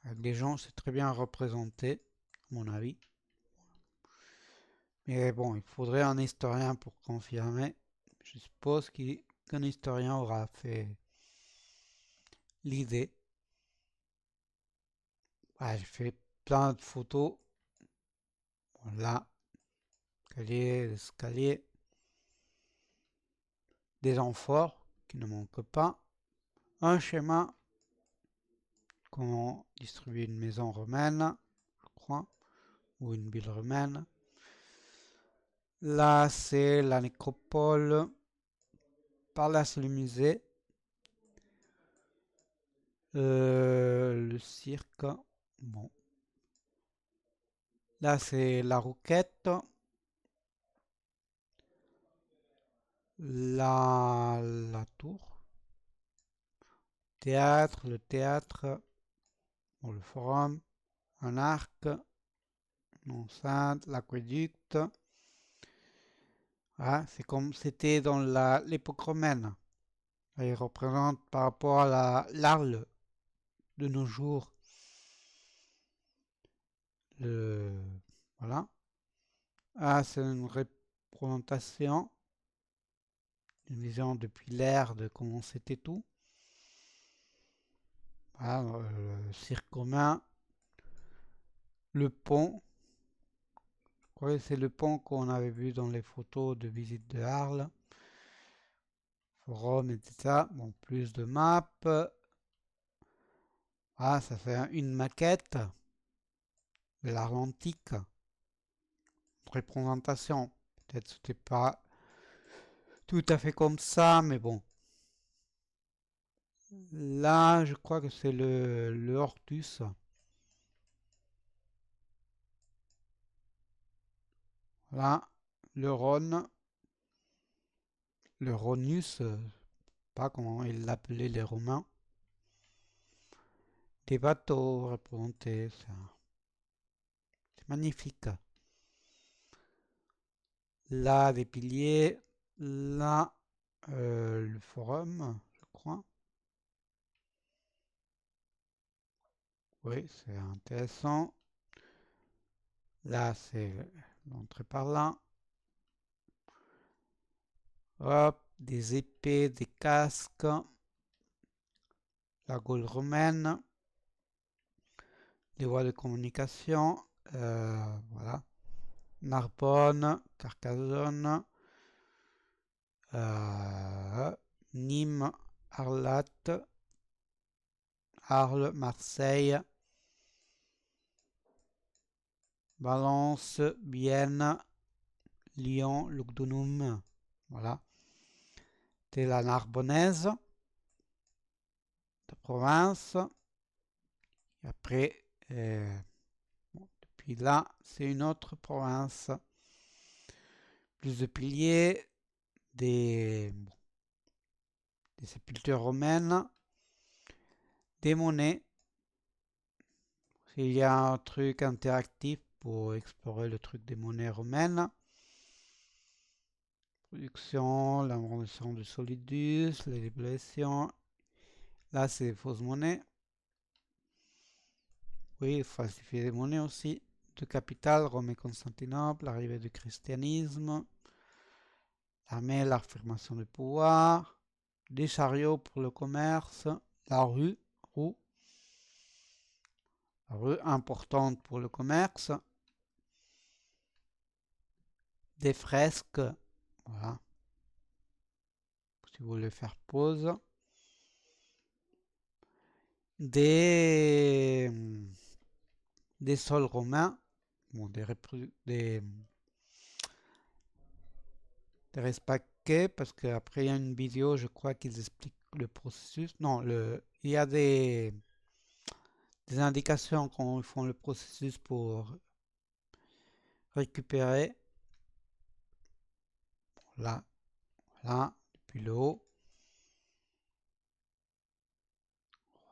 Avec des gens, c'est très bien représenté, à mon avis. Mais bon, il faudrait un historien pour confirmer. Je suppose qu'un historien aura fait l'idée. Ouais, j'ai fait plein de photos. Voilà, escalier, escalier, des amphores. qui ne manque pas. Un schéma, comment distribuer une maison romaine, je crois, ou une ville romaine. Là, c'est la nécropole. Par là, c'est le musée. Le cirque. Bon. Là, c'est la Rouquette. La tour. Théâtre, le théâtre. Bon, le forum. Un arc. Une enceinte, l'aqueduc. Ah, c'est comme c'était dans l'époque romaine. Il représente par rapport à l'Arles de nos jours. Le, voilà. Ah, c'est une représentation, une vision depuis l'ère de comment c'était tout. Voilà, le cirque romain, le pont. Je crois que c'est le pont qu'on avait vu dans les photos de visite de Arles. Forum, etc. Bon, plus de maps. Ah, ça fait une maquette de l'art antique. Représentation. Peut-être c'était pas tout à fait comme ça, mais bon. Là, je crois que c'est le Hortus. Là, le Rhône, le Rhônus, pas comment ils l'appelaient les Romains. Des bateaux représentés, c'est magnifique. Là, des piliers. Là, le forum, je crois. Oui, c'est intéressant. Là, c'est l'entrée par là. Hop, des épées, des casques. La Gaule romaine. Les voies de communication. Voilà. Narbonne, Carcassonne. Nîmes, Arlat, Arles, Marseille, Valence, Vienne, Lyon, Lugdunum. Voilà. C'est la Narbonnaise de province. Et après, bon, depuis là, c'est une autre province. Plus de piliers, bon, des sépultures romaines, des monnaies. Il y a un truc interactif pour explorer le truc des monnaies romaines. Production, l'invention du solidus, les libérations. Là, c'est fausse monnaie. Oui, falsifier des monnaies aussi. De capitale, Rome et Constantinople, l'arrivée du christianisme. L'armée, l'affirmation du pouvoir. Des chariots pour le commerce. La roue. La rue importante pour le commerce. Des fresques. Voilà. Si vous voulez faire pause. Des, des sols romains. Bon, des respaquets, parce qu'après il y a une vidéo, je crois qu'ils expliquent le processus. Non, il y a des indications quand ils font le processus pour récupérer. Là, voilà, depuis le haut.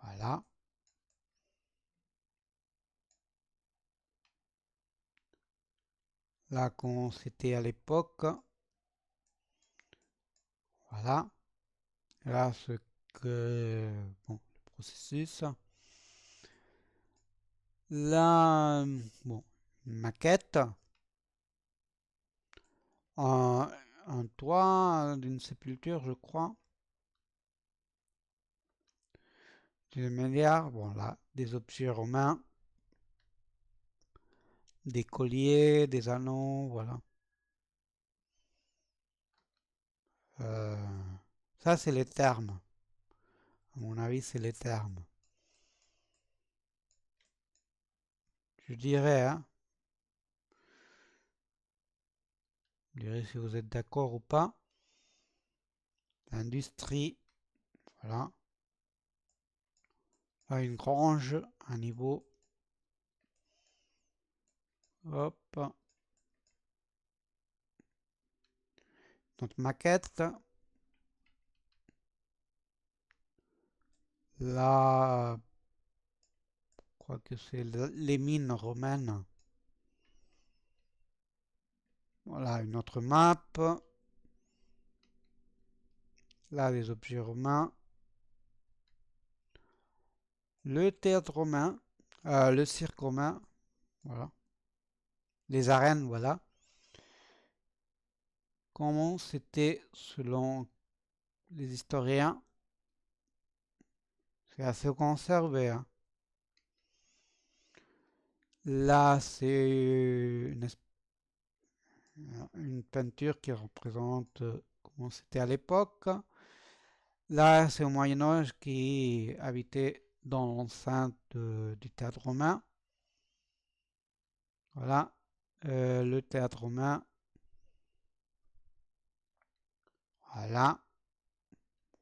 Voilà. Là, comment c'était à l'époque. Voilà. Là, ce que. Bon, le processus. Là, bon, une maquette. Un, un toit d'une sépulture, je crois. Des milliards. Bon, là, des objets romains. Des colliers, des anneaux, voilà. Euh, Ça, c'est les termes. À mon avis, c'est les termes. Je dirais, hein. Vous direz si vous êtes d'accord ou pas. L'industrie, voilà. Là, une grange, un niveau. Hop. Notre maquette. Là, je crois que c'est les mines romaines. Voilà, une autre map. Là, les objets romains. Le théâtre romain. Le cirque romain. Voilà. Les arènes, voilà. Comment c'était selon les historiens? C'est assez conservé, hein. Là, c'est une peinture qui représente comment c'était à l'époque. Là, c'est au Moyen Âge qui habitait dans l'enceinte du théâtre romain. Voilà, le théâtre romain. Voilà,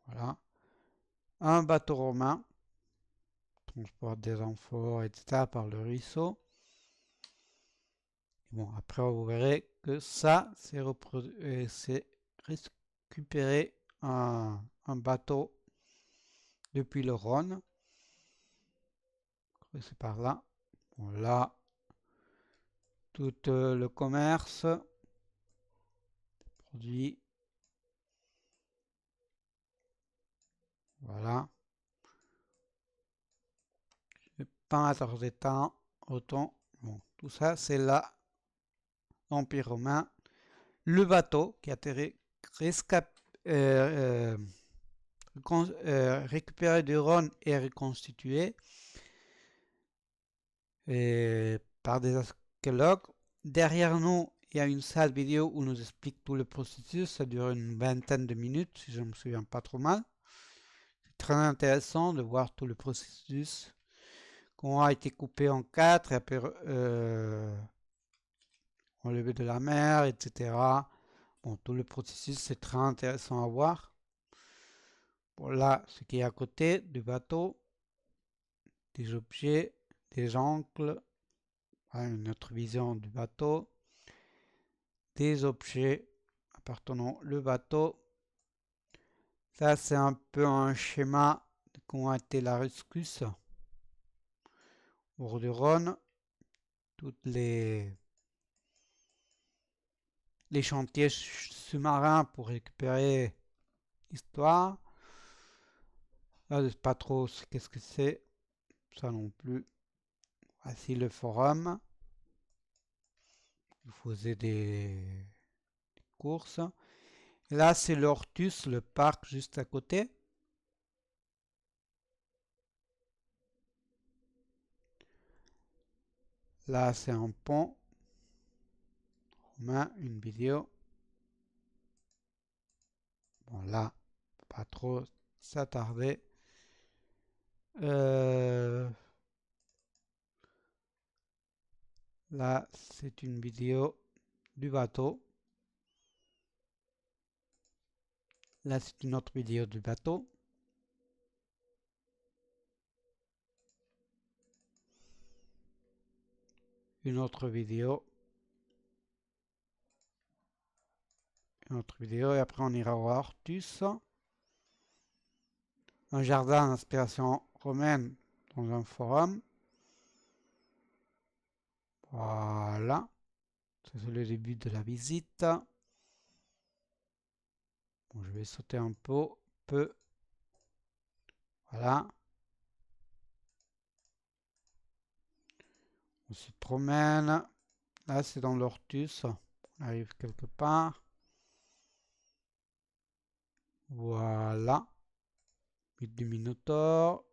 voilà. Un bateau romain, transporte des amphores, etc. par le ruisseau. Bon, après, vous verrez que ça, c'est récupérer un bateau depuis le Rhône. C'est par là. Bon, là, tout le commerce, produits, voilà. Je vais pas m'attarder tant, autant. Bon, tout ça, c'est là, l'Empire romain. Le bateau qui a été euh, récupéré du Rhône et reconstitué par des archéologues. Derrière nous, il y a une salle vidéo où nous explique tout le processus. Ça dure une vingtaine de minutes, si je me souviens pas trop mal. C'est très intéressant de voir tout le processus, comment a été coupé en quatre, et après enlevé de la mer, etc. Bon, tout le processus, c'est très intéressant à voir. Bon, là, ce qui est à côté du bateau, des objets, des ancres, une autre vision du bateau, des objets appartenant au bateau. Ça, c'est un peu un schéma de comment a été la rescousse au bord du Rhône. Toutes les chantiers sous-marins pour récupérer l'histoire. Là, je sais pas trop qu'est-ce que c'est. Ça non plus. Voici le forum. Vous faisait des courses. Là, c'est l'Ortus, le parc juste à côté. Là, c'est un pont. Romain, une vidéo. Bon, là, pas trop s'attarder. Là, c'est une vidéo du bateau. Là, c'est une autre vidéo du bateau. Une autre vidéo. Une autre vidéo. Et après, on ira voir Ortus. Un jardin d'inspiration romaine dans un forum. Voilà. C'est le début de la visite. Bon, je vais sauter un peu. Voilà. On se promène. Là, c'est dans l'Ortus. On arrive quelque part. Voilà. Mythe du Minotaure.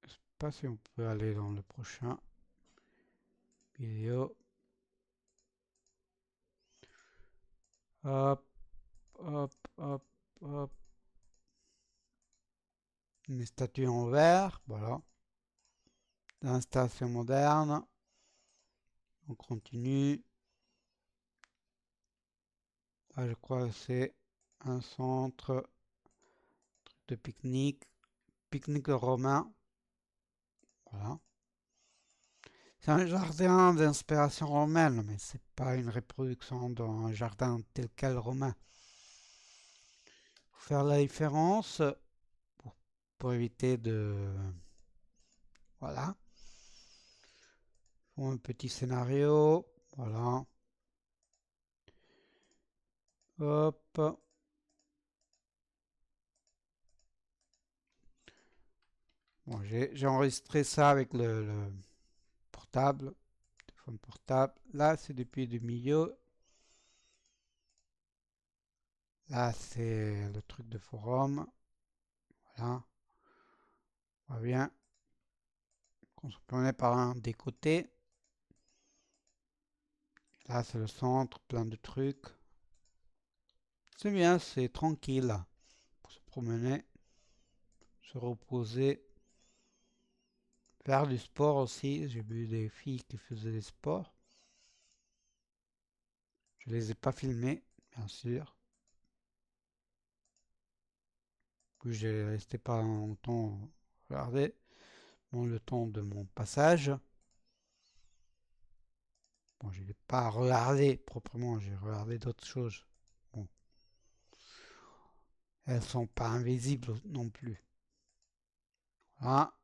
Je sais pas si on peut aller dans le prochain vidéo. Hop. hop, hop, hop. Une statue en verre, voilà. L'installation moderne. On continue. Là, je crois que c'est un centre de pique-nique. Pique-nique romain. Voilà. C'est un jardin d'inspiration romaine, mais c'est pas une reproduction d'un jardin tel quel romain. Faut faire la différence pour éviter de... Voilà. Faut un petit scénario. Voilà. Hop. Bon, j'ai enregistré ça avec le portable, téléphone portable. Là, c'est depuis le milieu. Là, c'est le truc de forum. Voilà. On voit bien qu'on se promenait par un des côtés. Là, c'est le centre, plein de trucs. C'est bien, c'est tranquille pour se promener, se reposer, faire du sport aussi. J'ai vu des filles qui faisaient des sports. Je les ai pas filmées, bien sûr. Puis j'ai resté pas longtemps regarder. Bon, le temps de mon passage. Bon, je l'ai pas regardé proprement, j'ai regardé d'autres choses. Bon, elles sont pas invisibles non plus. Voilà.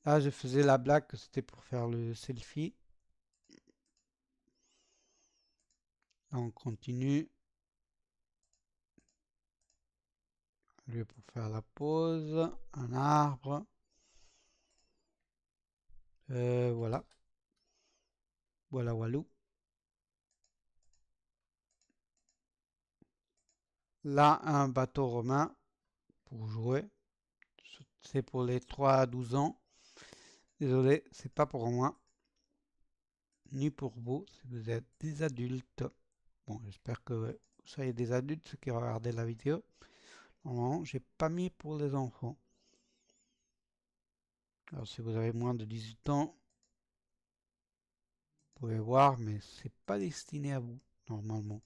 Là, je faisais la blague que c'était pour faire le selfie. Là, on continue. Lieu pour faire la pause. Un arbre. Voilà. Voilà, walou. Là, un bateau romain pour jouer. C'est pour les 3 à 12 ans. Désolé, c'est pas pour moi. Ni pour vous, si vous êtes des adultes. Bon, j'espère que vous soyez des adultes, ceux qui regardaient la vidéo. Non, j'ai pas mis pour les enfants. Alors, si vous avez moins de 18 ans, vous pouvez voir, mais c'est pas destiné à vous, normalement.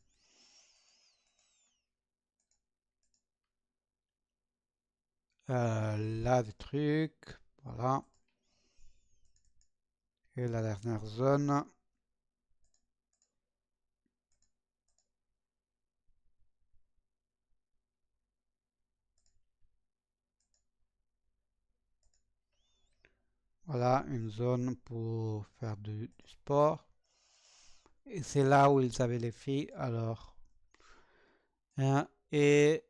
Là, des trucs. Voilà. Et la dernière zone. Voilà, une zone pour faire du sport. Et c'est là où ils avaient les filles. Alors, hein, et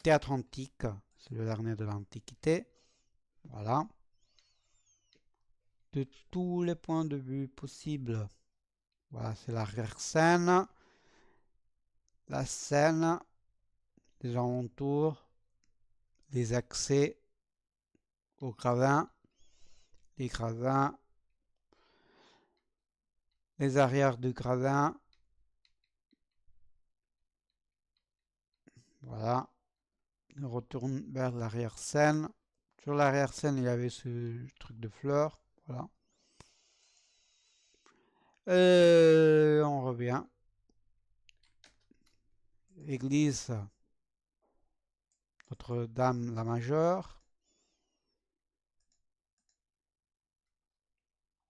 théâtre antique, c'est le dernier de l'Antiquité. Voilà. De tous les points de vue possibles. Voilà, c'est l'arrière-scène, la scène, les alentours, les accès au gradin, les gradins, les arrières du gradin. Voilà. On retourne vers l'arrière-scène. Sur l'arrière-scène, il y avait ce truc de fleurs. Voilà. On revient. Église Notre-Dame la Majeure.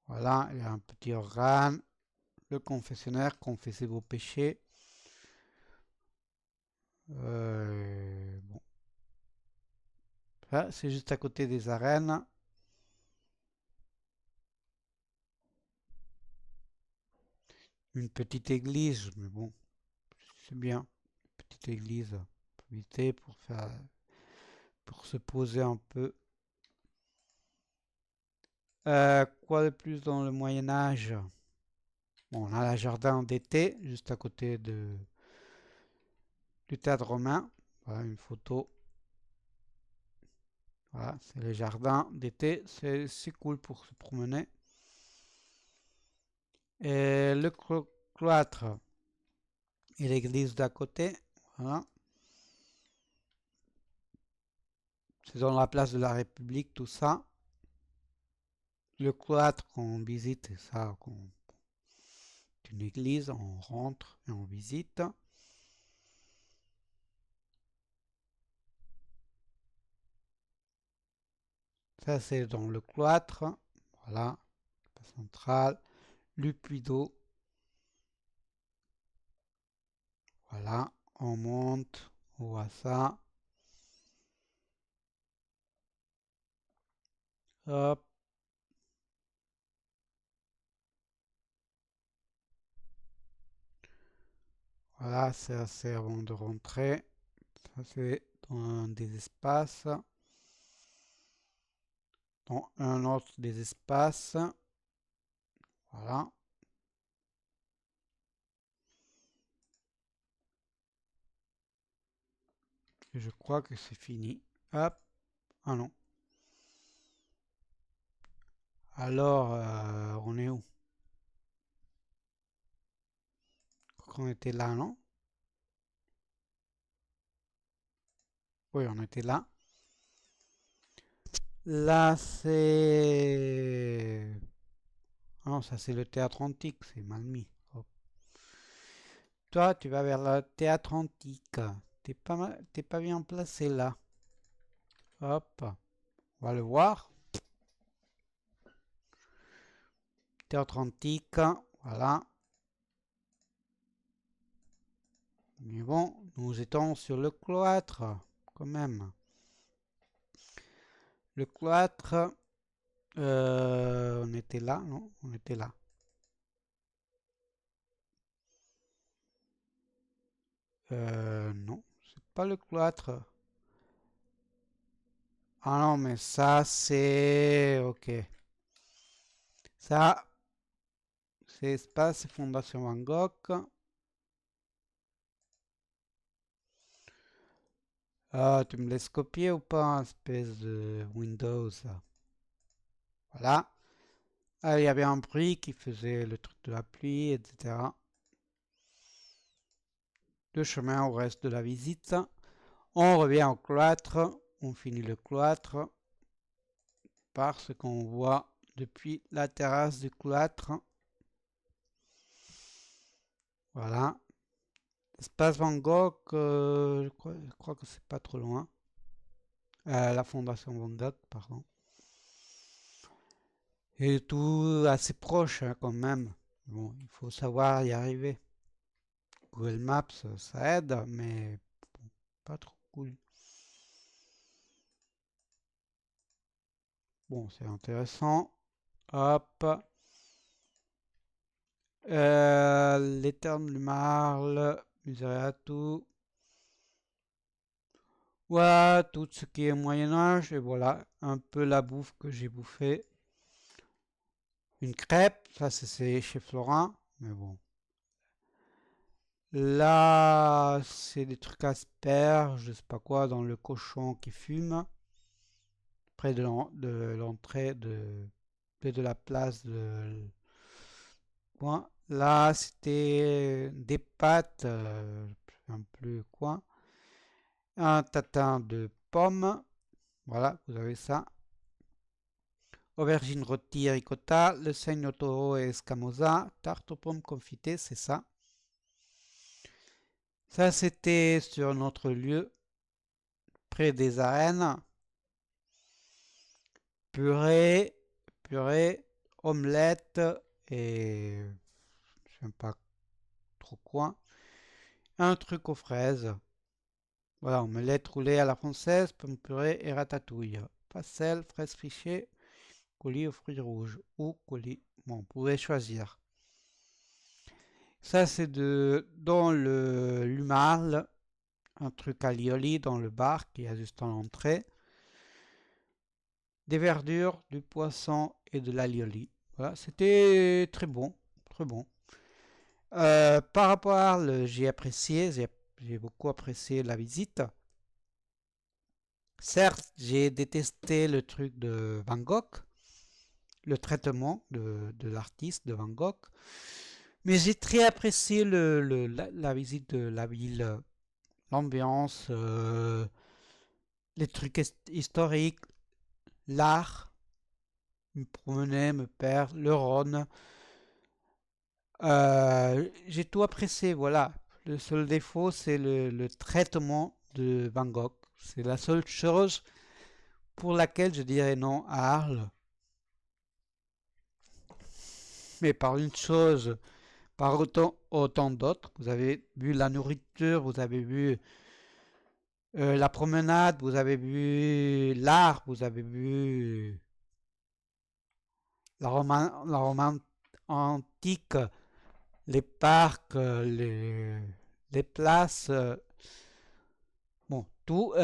Voilà, il y a un petit organe. Le confessionnaire, confessez vos péchés. Bon. Ça, c'est juste à côté des arènes. Une petite église, mais bon, c'est bien. Petite église, pour éviter, pour se poser un peu. Quoi de plus dans le Moyen Âge? Bon, on a le jardin d'été, juste à côté du théâtre romain. Voilà une photo. Voilà, c'est le jardin d'été. C'est cool pour se promener. Et le cloître, et l'église d'à côté. Voilà. C'est dans la place de la République, tout ça. Le cloître qu'on visite, c'est ça, c'est une église, on rentre et on visite. Ça, c'est dans le cloître. Voilà, la centrale. Le puits d'eau. Voilà, on monte, on voit ça. Hop. Voilà, c'est assez avant de rentrer. Ça, c'est dans des espaces. Dans un autre des espaces. Voilà. Et je crois que c'est fini. Hop. Ah non. Alors, on est où? On était là, non? Oui, on était là. Là, c'est... Ah non, ça c'est le théâtre antique, c'est mal mis. Hop. Toi, tu vas vers le théâtre antique. T'es pas bien placé là. Hop, on va le voir. Théâtre antique, voilà. Mais bon, nous étions sur le cloître, quand même. Le cloître, on était là, non? On était là. Non, c'est pas le cloître. Ah non, mais ça c'est... Ok. Ça, c'est Espace Fondation Van Gogh. Ah, tu me laisses copier ou pas, espèce de Windows? Voilà. Ah, il y avait un bruit qui faisait le truc de la pluie, etc. Le chemin au reste de la visite. On revient au cloître. On finit le cloître par ce qu'on voit depuis la terrasse du cloître. Voilà. Espace Van Gogh, je crois que c'est pas trop loin. La fondation Van Gogh, pardon. Et tout assez proche hein, quand même. Bon, il faut savoir y arriver. Google Maps, ça aide, mais bon, pas trop cool. Bon, c'est intéressant. Hop. Les termes du Marle, Misereatu. Voilà, tout ce qui est Moyen-Âge. Et voilà, un peu la bouffe que j'ai bouffée. Une crêpe, ça c'est chez Florin. Mais bon. Là, c'est des trucs asperges, je sais pas quoi, dans le cochon qui fume. Près de l'entrée près de la place de coin. Là, c'était des pâtes, un peu quoi. Un tatin de pommes. Voilà, vous avez ça. Aubergine rôtie ricotta, le segno toro et escamosa, tarte aux pommes confitées, c'est ça. Ça, c'était sur notre lieu, près des arènes. Purée, purée, omelette et je sais pas trop quoi. Un truc aux fraises. Voilà, omelette roulée à la française, pomme purée et ratatouille. Pastel, fraises fichées, coulis aux fruits rouges ou coulis. Bon, vous pouvez choisir. Ça, c'est dans le Lumarle, un truc à Lioli dans le bar qui est juste en l'entrée. Des verdures, du poisson et de l'alioli. Voilà, c'était très bon, très bon. Par rapport, j'ai beaucoup apprécié la visite. Certes, j'ai détesté le truc de Van Gogh, le traitement de l'artiste de Van Gogh, Mais j'ai très apprécié la visite de la ville, l'ambiance, les trucs historiques, l'art, me promener, me perdre, le Rhône. J'ai tout apprécié, voilà. Le seul défaut, c'est le traitement de Van Gogh. C'est la seule chose pour laquelle je dirais non à Arles. Mais par une chose, par autant d'autres, vous avez vu la nourriture, vous avez vu la promenade, vous avez vu l'art, vous avez vu la Rome antique, les parcs, les places, bon, tout. Si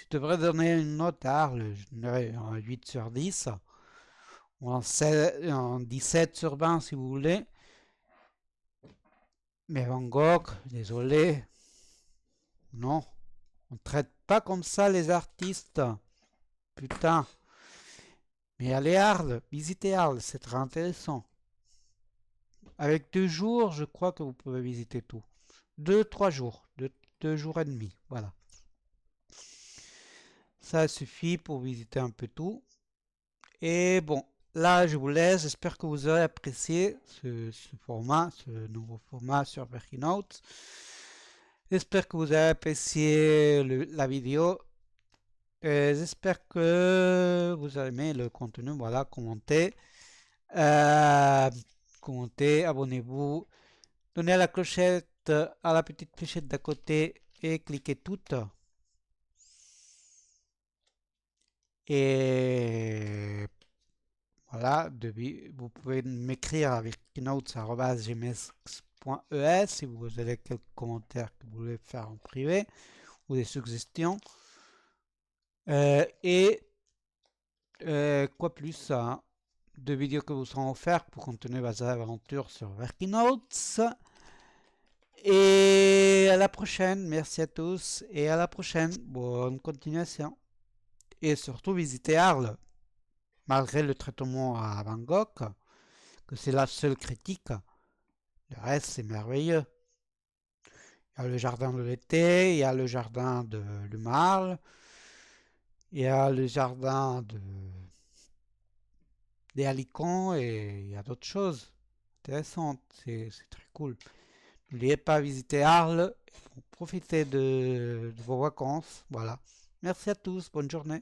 je devrais donner une note à Arles, je donnerais un 8 sur 10, ou un 17 sur 20 si vous voulez. Mais Van Gogh, désolé, non. On traite pas comme ça les artistes. Putain. Mais allez Arles, visitez Arles, c'est très intéressant. Avec 2 jours, je crois que vous pouvez visiter tout. 2, 3 jours, 2 jours et demi, voilà. Ça suffit pour visiter un peu tout. Et bon, là je vous laisse. J'espère que vous aurez apprécié ce format, ce nouveau format sur Verkinote. J'espère que vous avez apprécié la vidéo. J'espère que vous avez aimé le contenu. Voilà, commentez. Euh, Commentez, abonnez-vous. Donnez à la clochette, à la petite clochette d'à côté et cliquez toutes. Et voilà, vous pouvez m'écrire avec keynotes@gms.es si vous avez quelques commentaires que vous voulez faire en privé ou des suggestions. Et quoi plus, hein, de vidéos que vous seront offertes pour continuer vos aventures sur Verkinotes. Et à la prochaine, merci à tous et à la prochaine, bonne continuation. Et surtout visitez Arles, malgré le traitement à Van Gogh, que c'est la seule critique, le reste c'est merveilleux. Il y a le jardin de l'été, il y a le jardin de Lumarle, il y a le jardin des Alicants et il y a d'autres choses intéressantes, c'est très cool. N'oubliez pas à visiter Arles, profitez de vos vacances, voilà. Merci à tous, bonne journée.